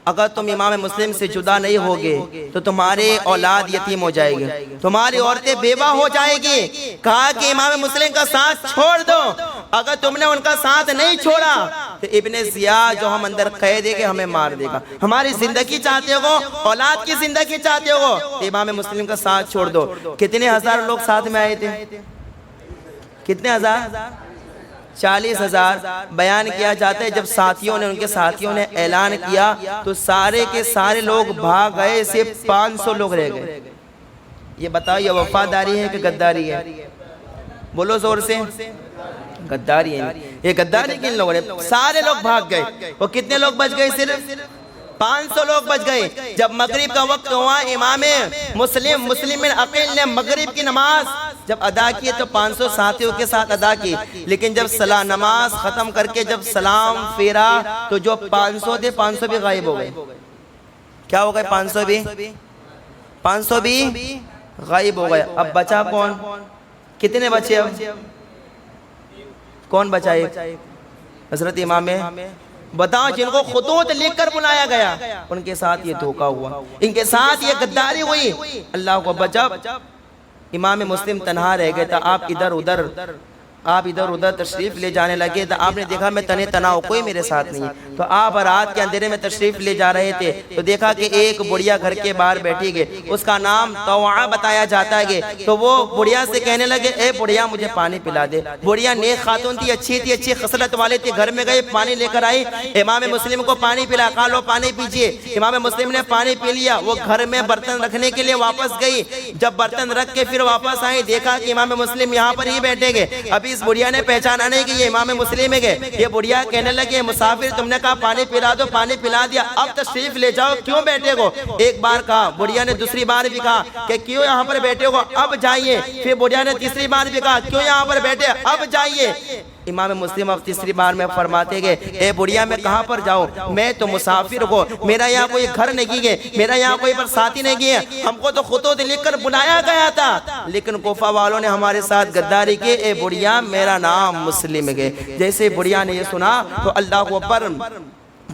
اگر تم امام مسلم سے جدا نہیں ہوگے تو تمہارے اولاد یتیم ہو جائے گی، تمہاری عورتیں بیوہ ہو جائے گی۔ کہا کہ امام مسلم کا ساتھ چھوڑ دو، اگر تم نے ان کا ساتھ نہیں چھوڑا تو ابن زیاد جو ہم اندر قید ہے کہ ہمیں مار دے گا۔ ہماری زندگی چاہتے ہو، اولاد کی زندگی چاہتے ہو تو امام مسلم کا ساتھ چھوڑ دو۔ کتنے ہزار لوگ ساتھ میں آئے تھے، کتنے ہزار، 40,000۔ بیان کیا جاتا ہے جب ان کے ساتھیوں نے اعلان کیا تو سارے کے سارے لوگ بھاگ گئے، صرف 500 لوگ رہ گئے۔ یہ بتاؤ یہ وفاداری ہے کہ غداری ہے؟ بولو زور سے، غداری ہے۔ یہ غداری کن لوگوں نے، سارے لوگ بھاگ گئے، وہ کتنے لوگ بچ گئے، صرف 500 لوگ بچ گئے۔ جب مغرب کا وقت ہوا امام مسلم بن عقیل نے مغرب کی نماز جب ادا کی تو 500 ساتھیوں کے ساتھ ادا کی، لیکن جب نماز ختم کر کے جب سلام پھیرا تو جو 500 تھے 500 بھی غائب ہو گئے۔ کیا ہو گئے، 500 بھی غائب ہو گئے۔ اب بچا کون، کتنے بچے، اب کون بچا؟ حضرت امام بتاؤ جن کو خطوط لکھ کر بلایا گیا ان کے ساتھ یہ دھوکہ ہوا، ان کے ساتھ یہ غداری ہوئی۔ اللہ کو بچا، امام مسلم تنہا رہ گئے تھا، آپ ادھر ادھر تشریف لے جانے لگے تو آپ نے دیکھا میں تنہا ہوں، کوئی میرے ساتھ نہیں ہے۔ تو آپ رات کے اندھیرے میں تشریف لے جا رہے تھے تو دیکھا کہ ایک بڑھیا گھر کے باہر بیٹھی گئے، اس کا نام طوعہ بتایا جاتا ہے۔ تو وہ بڑھیا سے کہنے لگے اے بڑھیا مجھے پانی پلا دے۔ بڑھیا نیک خاتون تھی، اچھی خصلت والے تھے، گھر میں گئے پانی لے کر آئی، امام مسلم کو پانی پلا، کہا لو پانی پیجئے۔ امام مسلم نے پانی پی لیا، وہ گھر میں برتن رکھنے کے لیے واپس گئی، جب برتن رکھ کے پھر واپس آئی دیکھا کہ امام مسلم یہاں پر ہی بیٹھے گئے۔ ابھی اس بڑھیا نے پہچانا نہیں کہ یہ امام مسلم ہے۔ یہ بڑھیا کہنے لگے مسافر تم نے کہا پانی پلا دو، پانی پلا دیا، اب تشریف لے جاؤ، کیوں بیٹھے ہو؟ ایک بار کہا، بڑھیا نے دوسری بار بھی کہا کہ کیوں یہاں پر بیٹھے ہو، اب جائیے۔ پھر بڑھیا نے تیسری بار بھی کہا کیوں یہاں پر بیٹھے، اب جائیے۔ امام مسلم اب تیسری بار میں فرماتے گئے اے بڑھیا میں کہاں پر جاؤں، میں تو مسافر ہوں، میرا یہاں کوئی گھر نہیں ہے، میرا یہاں کوئی پر ساتھی نہیں ہے، ہم کو تو خطوط لکھ کر بلایا گیا تھا لیکن کوفہ والوں نے ہمارے ساتھ غداری کی، اے بڑھیا میرا نام مسلم ہے۔ جیسے بڑھیا نے یہ سنا تو اللہ اکبر،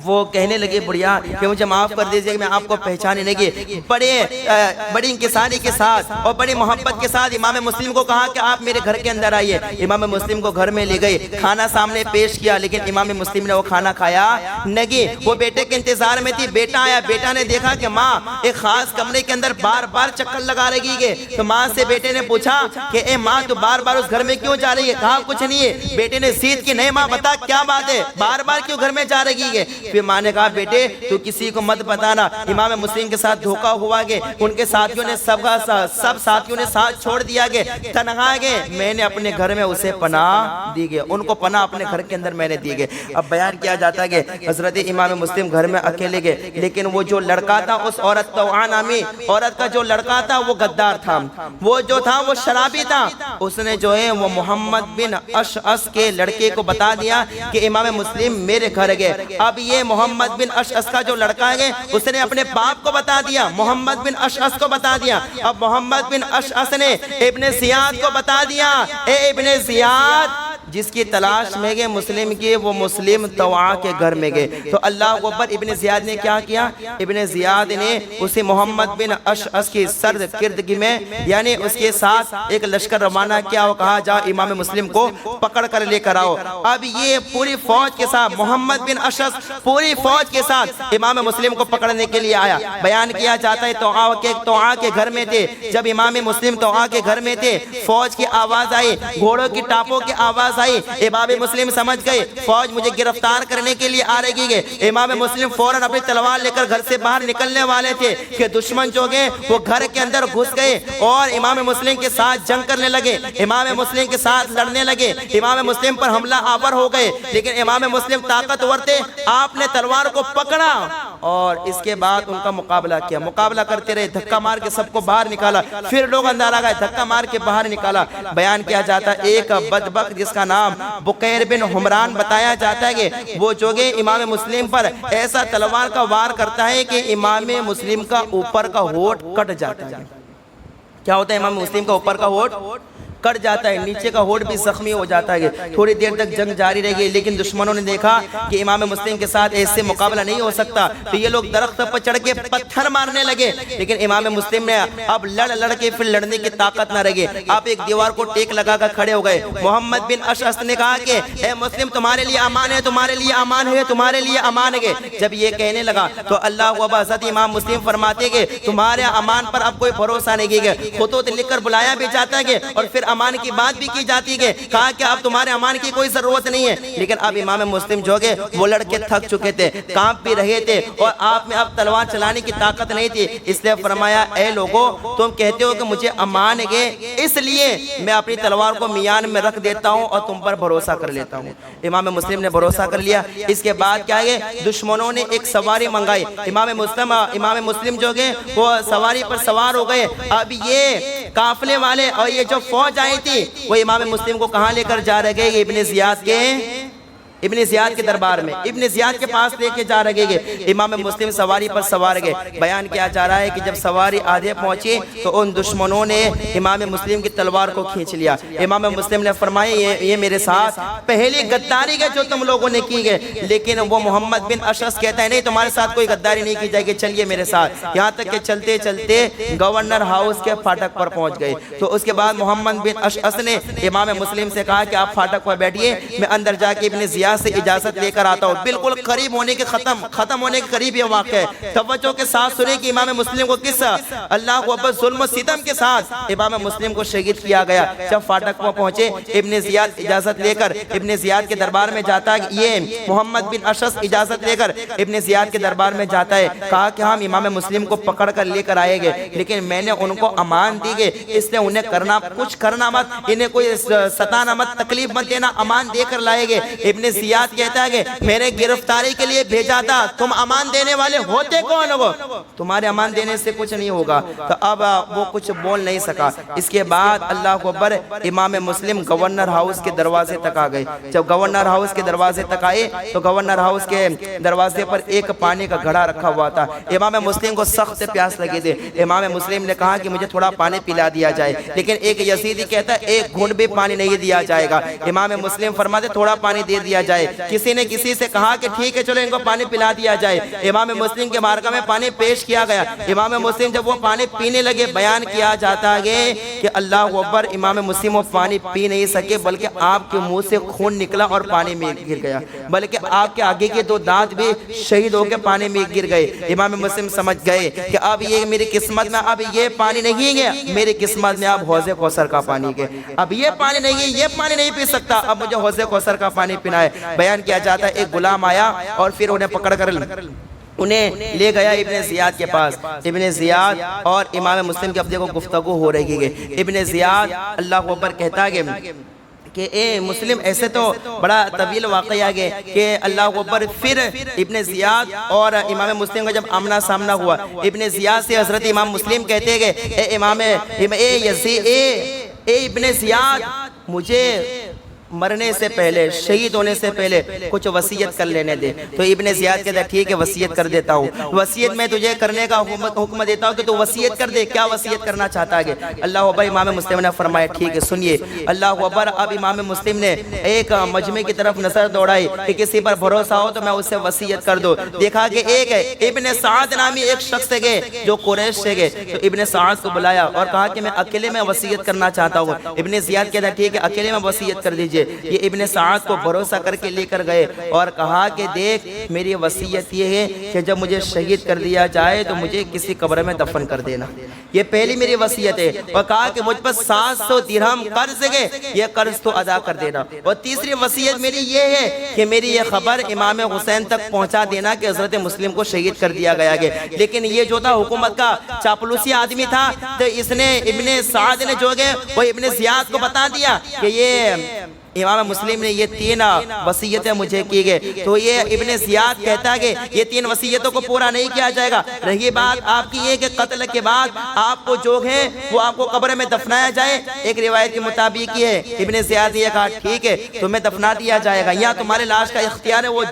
وہ کہنے لگے بڑھیا کہ مجھے معاف کر دیجئے کہ میں آپ کو پہچانے لگے۔ بڑی انکساری کے ساتھ اور بڑی محبت کے ساتھ امام مسلم کو کہا کہ آپ میرے گھر کے اندر آئیے۔ امام مسلم کو گھر میں لے گئے، کھانا سامنے پیش کیا لیکن امام مسلم نے وہ کھانا کھایا نہیں، وہ بیٹے کے انتظار میں تھی۔ بیٹا آیا، بیٹا نے دیکھا کہ ماں ایک خاص کمرے کے اندر بار بار چکر لگا رہی ہے، تو ماں سے بیٹے نے پوچھا کہ اے ماں تو بار بار اس گھر میں کیوں جا رہی ہے؟ کہا کچھ نہیں ہے۔ بیٹے نے ضد کی نہیں ماں بتا کیا بات ہے، بار بار کیوں گھر میں جا رہی ہے؟ پھر ماں نے کہا بیٹے تو کسی کو مت بتانا، امام مسلم کے ساتھ دھوکہ ہوا گے، ان کے ساتھیوں نے سب ساتھیوں نے ساتھ چھوڑ دیا گے، تنہا گئے، میں نے اپنے گھر میں اسے پناہ دی گئے، ان کو پناہ اپنے گھر کے اندر میں نے دی گئے۔ اب بیان کیا جاتا ہے کہ حضرت امام مسلم گھر میں اکیلے گئے، لیکن وہ جو لڑکا تھا اس عورت طوعہ نامی عورت کا جو لڑکا تھا وہ غدار تھا، وہ جو تھا وہ شرابی تھا۔ اس نے جو ہے وہ محمد بن اشعث کے لڑکے کو بتا دیا کہ امام مسلم میرے گھر گئے۔ اب یہ محمد بن اشعث کا جو لڑکا ہے اس نے اپنے باپ کو بتا دیا، محمد بن اشعث کو بتا دیا۔ اب محمد بن اشعث نے ابن زیاد کو بتا دیا، اے ابن زیاد جس کی تلاش میں گئے مسلم کی، وہ مسلم طوعا کے گھر میں گئے۔ تو اللہ اکبر، ابن زیاد نے کیا کیا؟ ابن زیاد نے اسی محمد بن اشعث کی سرد کردگی میں یعنی اس کے ساتھ ایک لشکر روانہ کیا اور کہا جاؤ امام مسلم کو پکڑ کر لے کر آؤ۔ اب یہ پوری فوج کے ساتھ محمد بن اشعث پوری فوج کے ساتھ امام مسلم کو پکڑنے کے لیے آیا۔ بیان کیا جاتا ہے طوعا کے گھر میں تھے، جب امام مسلم طوعا کے گھر میں تھے فوج کی آواز آئی، گھوڑوں کی ٹاپوں کی آواز آئی۔ امام مسلم سمجھ گئے فوج مجھے گرفتار کرنے کے لیے آ رہی ہے۔ امام مسلم فوراً اپنی تلوار لے کر گھر سے باہر نکلنے والے تھے کہ دشمن جو گئے وہ گھر کے اندر گھس گئے اور امام مسلم کے ساتھ جنگ کرنے لگے، امام مسلم کے ساتھ لڑنے لگے، امام مسلم پر حملہ آور ہو گئے۔ لیکن امام مسلم طاقتور تھے، آپ نے تلوار کو پکڑا اور اس کے بعد ان کا مقابلہ کیا، مقابلہ کرتے رہے، دھکا مار کے سب کو باہر نکالا، پھر لوگ اندر آ گئے، دھکا مار کے باہر نکالا۔ بیان کیا جاتا ہے ایک بدبخت جس کا نام بقیر بن حمران بتایا جاتا ہے کہ وہ جو کہ امام مسلم پر ایسا تلوار کا وار کرتا ہے کہ امام مسلم کا اوپر کا ہونٹ کٹ جاتا ہے۔ کیا ہوتا ہے؟ امام مسلم کا اوپر کا ہونٹ کٹ جاتا ہے، نیچے کا ہونٹ بھی زخمی ہو جاتا ہے۔ تھوڑی دیر تک جنگ جاری رہ گئی، لیکن دشمنوں نے دیکھا کہ امام مسلم کے ساتھ ایسے مقابلہ نہیں ہو سکتا، تو یہ لوگ درخت پر چڑھ کے پتھر مارنے لگے۔ لیکن امام مسلم نے اب لڑ کے پھر لڑنے کی طاقت نہ رہے، آپ ایک دیوار کو ٹیک لگا کر کھڑے ہو گئے۔ محمد بن اشعث نے کہا کہ اے مسلم تمہارے لیے امان ہے، تمہارے لیے امان ہے، تمہارے لیے امان ہے۔ جب یہ کہنے لگا تو اللہ و حضرت امام مسلم فرماتے کہ تمہارے امان پر اب کوئی بھروسہ نہیں کیے گئے، خطوط لکھ کر بلایا بھی جاتا ہے اور پھر امان کی بات بھی کی جاتی ہے، کہا کہ اب تمہارے امان کی کوئی ضرورت نہیں ہے۔ لیکن اب امام مسلم جو گئے وہ لڑکے تھک چکے تھے، کانپ بھی رہے تھے اور آپ میں اب تلوار چلانے کی طاقت نہیں تھی، اس لیے فرمایا اے لوگوں تم کہتے ہو کہ مجھے امان ہے، اس لیے میں اپنی تلوار کو میان میں رکھ دیتا ہوں اور تم پر بھروسہ کر لیتا ہوں۔ امام مسلم نے بھروسہ کر لیا۔ اس کے بعد کیا ہے؟ دشمنوں نے ایک سواری منگائی، امام مسلم جو گئے وہ سواری پر سوار ہو گئے۔ اب یہ قافلے والے اور یہ جو فوج آئی تھی وہ امام مسلم کو کہاں لے کر جا رہے گئے؟ ابن زیاد کے دربار میں، ابن زیاد کے پاس لے کے جا رہے گئے۔ امام مسلم سواری پر سوار گئے۔ بیان کیا جا رہا ہے کہ جب سواری آدھے پہنچی تو ان دشمنوں نے امام مسلم کی تلوار کو کھینچ لیا۔ امام مسلم نے فرمایا یہ میرے ساتھ پہلی غداری ہے جو تم لوگوں نے کی ہے، لیکن وہ محمد بن اشعث کہتا ہے نہیں تمہارے ساتھ کوئی غداری نہیں کی جائے گی، چلیے میرے ساتھ۔ یہاں تک کہ چلتے چلتے گورنر ہاؤس کے فاٹک پر پہنچ گئے۔ تو اس کے بعد محمد بن اشعث نے امام مسلم سے کہا کہ آپ فاٹک پر بیٹھیے، میں اندر جا کے ابن زیاد سے اجازت لے کر آتا ہوں۔ بالکل قریب ہونے کے ختم ہونے کے قریب یہ واقع ہے۔ توجہ کے ساتھ سنیں کہ امام مسلم کو کس اللہ کو ابد ظلم و ستم کے ساتھ امام مسلم کو شہید کیا گیا۔ جب فاٹک پر پہنچے ابن زیاد اجازت لے کر ابن زیاد کے دربار میں جاتا ہے، یہ محمد بن اشعث اجازت لے کر ابن زیاد کے دربار میں جاتا ہے، کہا کہ ہم امام مسلم کو پکڑ کر لے کر آئے گے، لیکن میں نے ان کو امان دی گئے، اس نے انہیں کچھ کرنا مت، انہیں کوئی ستانا مت، تکلیف مت دینا، امان دے کر لائے گے۔ ابن زیاد کہتا ہے کہ میں نے گرفتاری کے لیے بھیجا تھا، تم امان دینے والے ہوتے کون ہو؟ تمہارے امان دینے سے کچھ نہیں ہوگا۔ تو اب وہ کچھ بول نہیں سکا۔ اس کے بعد اللہ اکبر امام مسلم گورنر ہاؤس کے دروازے تک آ گئے۔ جب گورنر ہاؤس کے دروازے تک آئے تو گورنر ہاؤس کے دروازے پر ایک پانی کا گھڑا رکھا ہوا تھا۔ امام مسلم کو سخت پیاس لگی تھی۔ امام مسلم نے کہا کہ مجھے تھوڑا پانی پلا دیا جائے، لیکن ایک یزیدی کہتا ہے ایک گھونٹ بھی پانی نہیں دیا جائے گا۔ امام مسلم فرماتے تھوڑا پانی دے دیا جائے۔ کسی نے کسی سے کہا کہ ٹھیک ہے چلو ان کو پانی پلا دیا جائے۔ امام مسلم کے بارگاہ میں پانی پیش کیا گیا۔ امام مسلم جب وہ پانی پینے لگے، بیان کیا جاتا ہے کہ اللہ اکبر امام مسلم وہ پانی پی نہیں سکے، بلکہ آپ کے منہ سے خون نکلا اور پانی میں گر گیا، بلکہ آپ کے آگے کے دو دانت بھی شہید ہو کے پانی میں گر گئے۔ امام مسلم سمجھ گئے کہ اب یہ میری قسمت میں اب یہ پانی نہیں ہے، میری قسمت میں اب حوض کوثر کا پانی ہے، اب یہ پانی نہیں ہے، یہ پانی نہیں پی سکتا، اب مجھے حوض کوثر کا پانی پینا ہے۔ بیان کیا جاتا ہے ایک غلام آیا اور پھر انہیں پکڑ کر انہیں لے گیا ابن زیاد کے پاس۔ ابن زیاد اور امام مسلم کے اب دیکھو گفتگو ہو رہی ہے۔ ابن زیاد اللہ اکبر کہتا ہے کہ اے مسلم ایسے تو بڑا طویل واقعہ ہے کہ اللہ اکبر پھر ابن زیاد اور امام مسلم کا جب آمنا سامنا ہوا، ابن زیاد سے حضرت امام مسلم کہتے ہیں اے ابن زیاد مرنے سے پہلے، شہید ہونے سے پہلے کچھ وصیت کر لینے دے۔ تو ابن زیاد کہتا ہے ٹھیک ہے وصیت کر دیتا ہوں، وصیت میں تجھے کرنے کا حکم دیتا ہوں کہ تو وصیت کر دے۔ کیا وصیت کرنا چاہتا ہے؟ اللہ اکبر۔ امام مسلم نے فرمایا ٹھیک ہے سنیے، اللہ اکبر۔ اب امام مسلم نے ایک مجمع کی طرف نظر دوڑائی کہ کسی پر بھروسہ ہو تو میں اس سے وصیت کر دوں۔ دیکھا کہ ایک ہے ابن سعد نامی ایک شخص گئے جو قریش سے گئے، تو ابن سعد کو بلایا اور کہا کہ میں اکیلے میں وصیت کرنا چاہتا ہوں۔ ابن زیاد کہتا ہے ٹھیک ہے اکیلے میں وصیت کر دیجئے۔ یہ ابن سعد کو بھروسہ کر کے لے کر گئے اور کہا کہ دیکھ میری وصیت یہ ہے کہ جب مجھے شہید کر دیا جائے تو مجھے کسی قبر میں دفن کر دینا، یہ پہلی میری وصیت ہے۔ اور کہا کہ مجھ پر 700 درہم قرض ہے، یہ قرض تو ادا کر دینا۔ اور تیسری وصیت میری یہ ہے کہ میری یہ خبر امام حسین تک پہنچا دینا کہ حضرت مسلم کو شہید کر دیا گیا ہے۔ لیکن یہ جو تھا حکومت کا چاپلوسی آدمی تھا، تو اس نے ابن سعد نے جو ہے وہ ابن زیاد کو بتا دیا کہ یہ امام مسلم نے یہ 3 وصیتیں مجھے کی گئے۔ تو یہ ابن زیاد کہتا ہے کہ یہ 3 وصیتوں کو پورا نہیں کیا جائے گا۔ رہی بات آپ کی یہ کہ قتل کے بعد آپ کو جو ہے وہ آپ کو قبر میں دفنایا جائے، ایک روایت کے مطابق یہ ہے ابن زیاد یہ کہا ٹھیک ہے تمہیں دفنا دیا جائے گا، یا تمہارے لاش کا اختیار ہے، وہ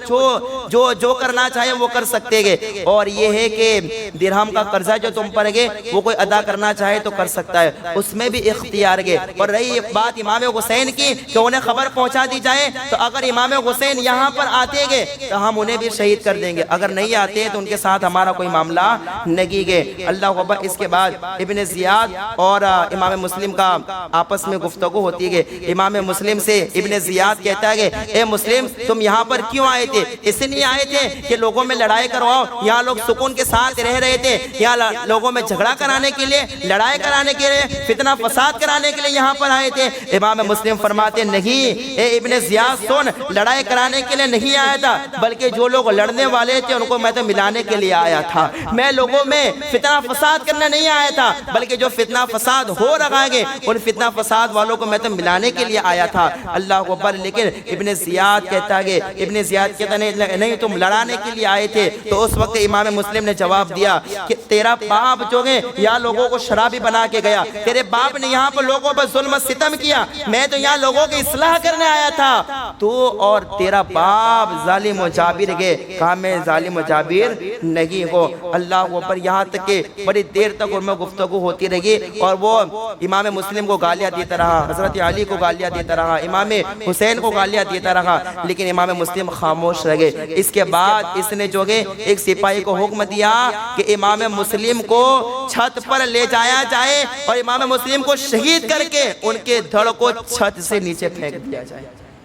جو کرنا چاہے وہ کر سکتے گے۔ اور یہ ہے کہ درہم کا قرضہ جو تم پر گے وہ کوئی ادا کرنا چاہے تو کر سکتا ہے، اس میں بھی اختیار گے۔ اور رہی بات امام حسین کی کہ انہیں خبر پہنچا دی جائے، تو اگر امام حسین یہاں پر آتے گے تو ہم انہیں بھی شہید کر دیں گے، اگر نہیں آتے ہیں تو ان کے ساتھ ہمارا کوئی معاملہ نہیں گے۔ اللہ اکبر۔ اس کے بعد ابن زیاد اور امام مسلم کا آپس میں گفتگو ہوتی ہے۔ امام مسلم سے ابن زیاد کہتا ہے کہ اے مسلم تم یہاں پر کیوں آئے تھے؟ اس لیے آئے تھے کہ لوگوں میں لڑائی کرواؤ، یہاں لوگ سکون کے ساتھ رہ رہے تھے، یہاں لوگوں میں جھگڑا کرانے کے لیے، لڑائی کرانے کے لیے، فتنہ فساد کرانے کے لیے یہاں پر آئے تھے؟ امام مسلم فرماتے نہیں اے ابن زیاد سن، لڑائی کرانے کے لیے نہیں آیا تھا، بلکہ جو لوگ لڑنے والے تھے ان کو میں تو ملانے کے لیے آیا تھا۔ میں لوگوں میں فتنہ فساد کرنے نہیں آیا تھا، بلکہ جو فتنہ فساد ہو رہا ہے ان فتنہ فساد والوں کو میں تو ملانے کے لیے آیا تھا۔ اللہ اکبر۔ لیکن ابن زیاد کہتا ہے نہیں تم لڑانے کے لیے آئے تھے۔ تو اس وقت امام مسلم نے جواب دیا کہ تیرا باپ جو ہے یہاں لوگوں کو شرابی بنا کے گیا، تیرے باپ نے یہاں پر لوگوں پر ظلم و ستم کیا، میں تو یہاں لوگوں کی اصلاح کرنے آیا تھا، تو اور تیرا باپ ظالم و جابر گئے، کہا میں ظالم و جابر نہیں ہو۔ اللہ اوپر۔ یہاں تک کہ بڑی دیر تک ان میں گفتگو ہوتی رہی اور وہ امام مسلم کو گالیاں دیتا رہا، حضرت علی کو گالیاں دیتا رہا، امام حسین کو گالیاں دیتا رہا، لیکن امام مسلم خاموش رہ گئے۔ اس کے بعد اس نے جو ہے ایک سپاہی کو حکم دیا کہ امام مسلم کو چھت پر لے جایا جائے اور امام مسلم کو شہید کر کے ان کے دھڑ کو چھت سے نیچے پھینک دیا جائے،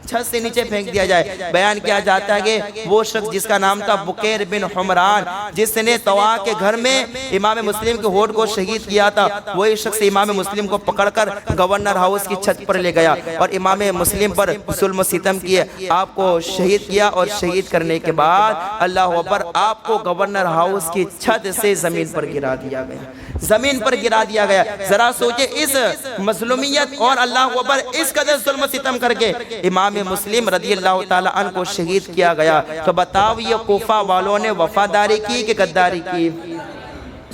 چھت سے نیچے پھینک دیا جائے۔ بیان کیا جاتا ہے کہ وہ شخص جس کا نام تھا بکیر بن حمران، جس نے طوا کے گھر میں امام مسلم کے ہونٹ کو شہید کیا تھا، وہی شخص امام مسلم کو پکڑ کر گورنر ہاؤس کی چھت پر لے گیا اور امام مسلم پر ظلم و ستم کیے، آپ کو شہید کیا، اور شہید کرنے کے بعد اللہ اکبر آپ کو گورنر ہاؤس کی چھت سے زمین پر گرا دیا گیا، زمین پر گرا دیا گیا۔ ذرا سوچے اس مظلومیت اور اللہ اکبر اس قدر ظلم و ستم کر کے امام مسلم رضی اللہ تعالیٰ عنہ کو شہید کیا گیا۔ تو بتاؤ یہ کوفہ والوں نے وفاداری کی کہ غداری کی؟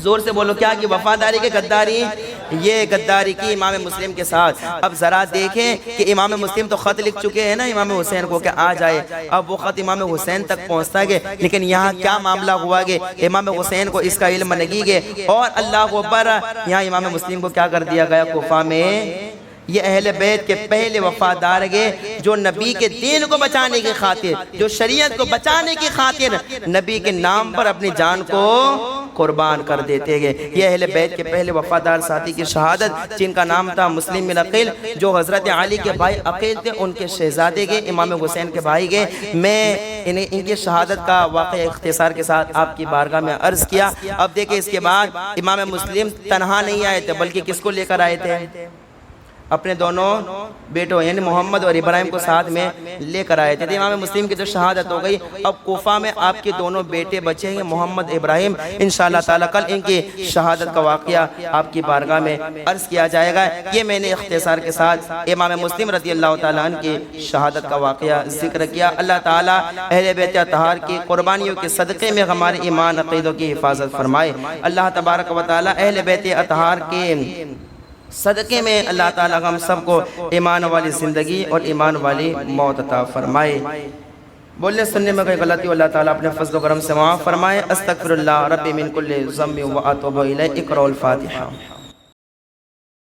زور سے بولو، کیا کی؟ وفاداری کے غداری؟ یہ غداری کی امام مسلم کے ساتھ۔ اب ذرا دیکھیں کہ امام مسلم تو خط لکھ چکے ہیں نا امام حسین کو کہ آ جائے، اب وہ خط امام حسین تک پہنچتا ہے، لیکن یہاں کیا معاملہ ہوا کہ امام حسین کو اس کا علم نہیں گئے، اور اللہ اکبر یہاں امام مسلم کو کیا کر دیا گیا کوفہ میں؟ یہ اہل بیت کے پہلے وفادار گئے جو نبی کے دین کو بچانے کی خاطر، جو شریعت کو بچانے کی خاطر نبی کے نام پر اپنی جان کو قربان کر دیتے گئے۔ یہ اہل بیت کے پہلے وفادار ساتھی کی شہادت، جن کا نام تھا مسلم بن عقیل، جو حضرت علی کے بھائی عقیل تھے، ان کے شہزادے گئے، امام حسین کے بھائی گئے۔ میں ان کی شہادت کا واقعہ اختصار کے ساتھ آپ کی بارگاہ میں عرض کیا۔ اب دیکھیں اس کے بعد امام مسلم تنہا نہیں آئے تھے، بلکہ کس کو لے کر آئے تھے؟ اپنے دونوں بیٹوں یعنی محمد اور ابراہیم کو ساتھ میں لے کر آئے تھے۔ امام مسلم کی تو شہادت ہو گئی، اب کوفہ میں آپ کے دونوں بیٹے بچے ہیں محمد ابراہیم، انشاءاللہ تعالیٰ کل ان کی شہادت کا واقعہ آپ کی بارگاہ میں عرض کیا جائے گا۔ یہ میں نے اختصار کے ساتھ امام مسلم رضی اللہ تعالیٰ عنہ کی شہادت کا واقعہ ذکر کیا۔ اللہ تعالیٰ اہل بیت اطہار کی قربانیوں کے صدقے میں ہمارے ایمان عقیدوں کی حفاظت فرمائے۔ اللہ تبارک و تعالیٰ اہل بیت اطہار کے صدقے میں اللہ تعالیٰ ہم سب کو ایمان والی زندگی اور ایمان والی موت عطا فرمائے۔ بولنے سننے میں کوئی غلطی اللہ تعالیٰ اپنے فضل و کرم سے معاف فرمائے۔ استغفر اللہ ربی من کل ذنب و اتوب الیہ۔ اقرأوا الفاتحہ۔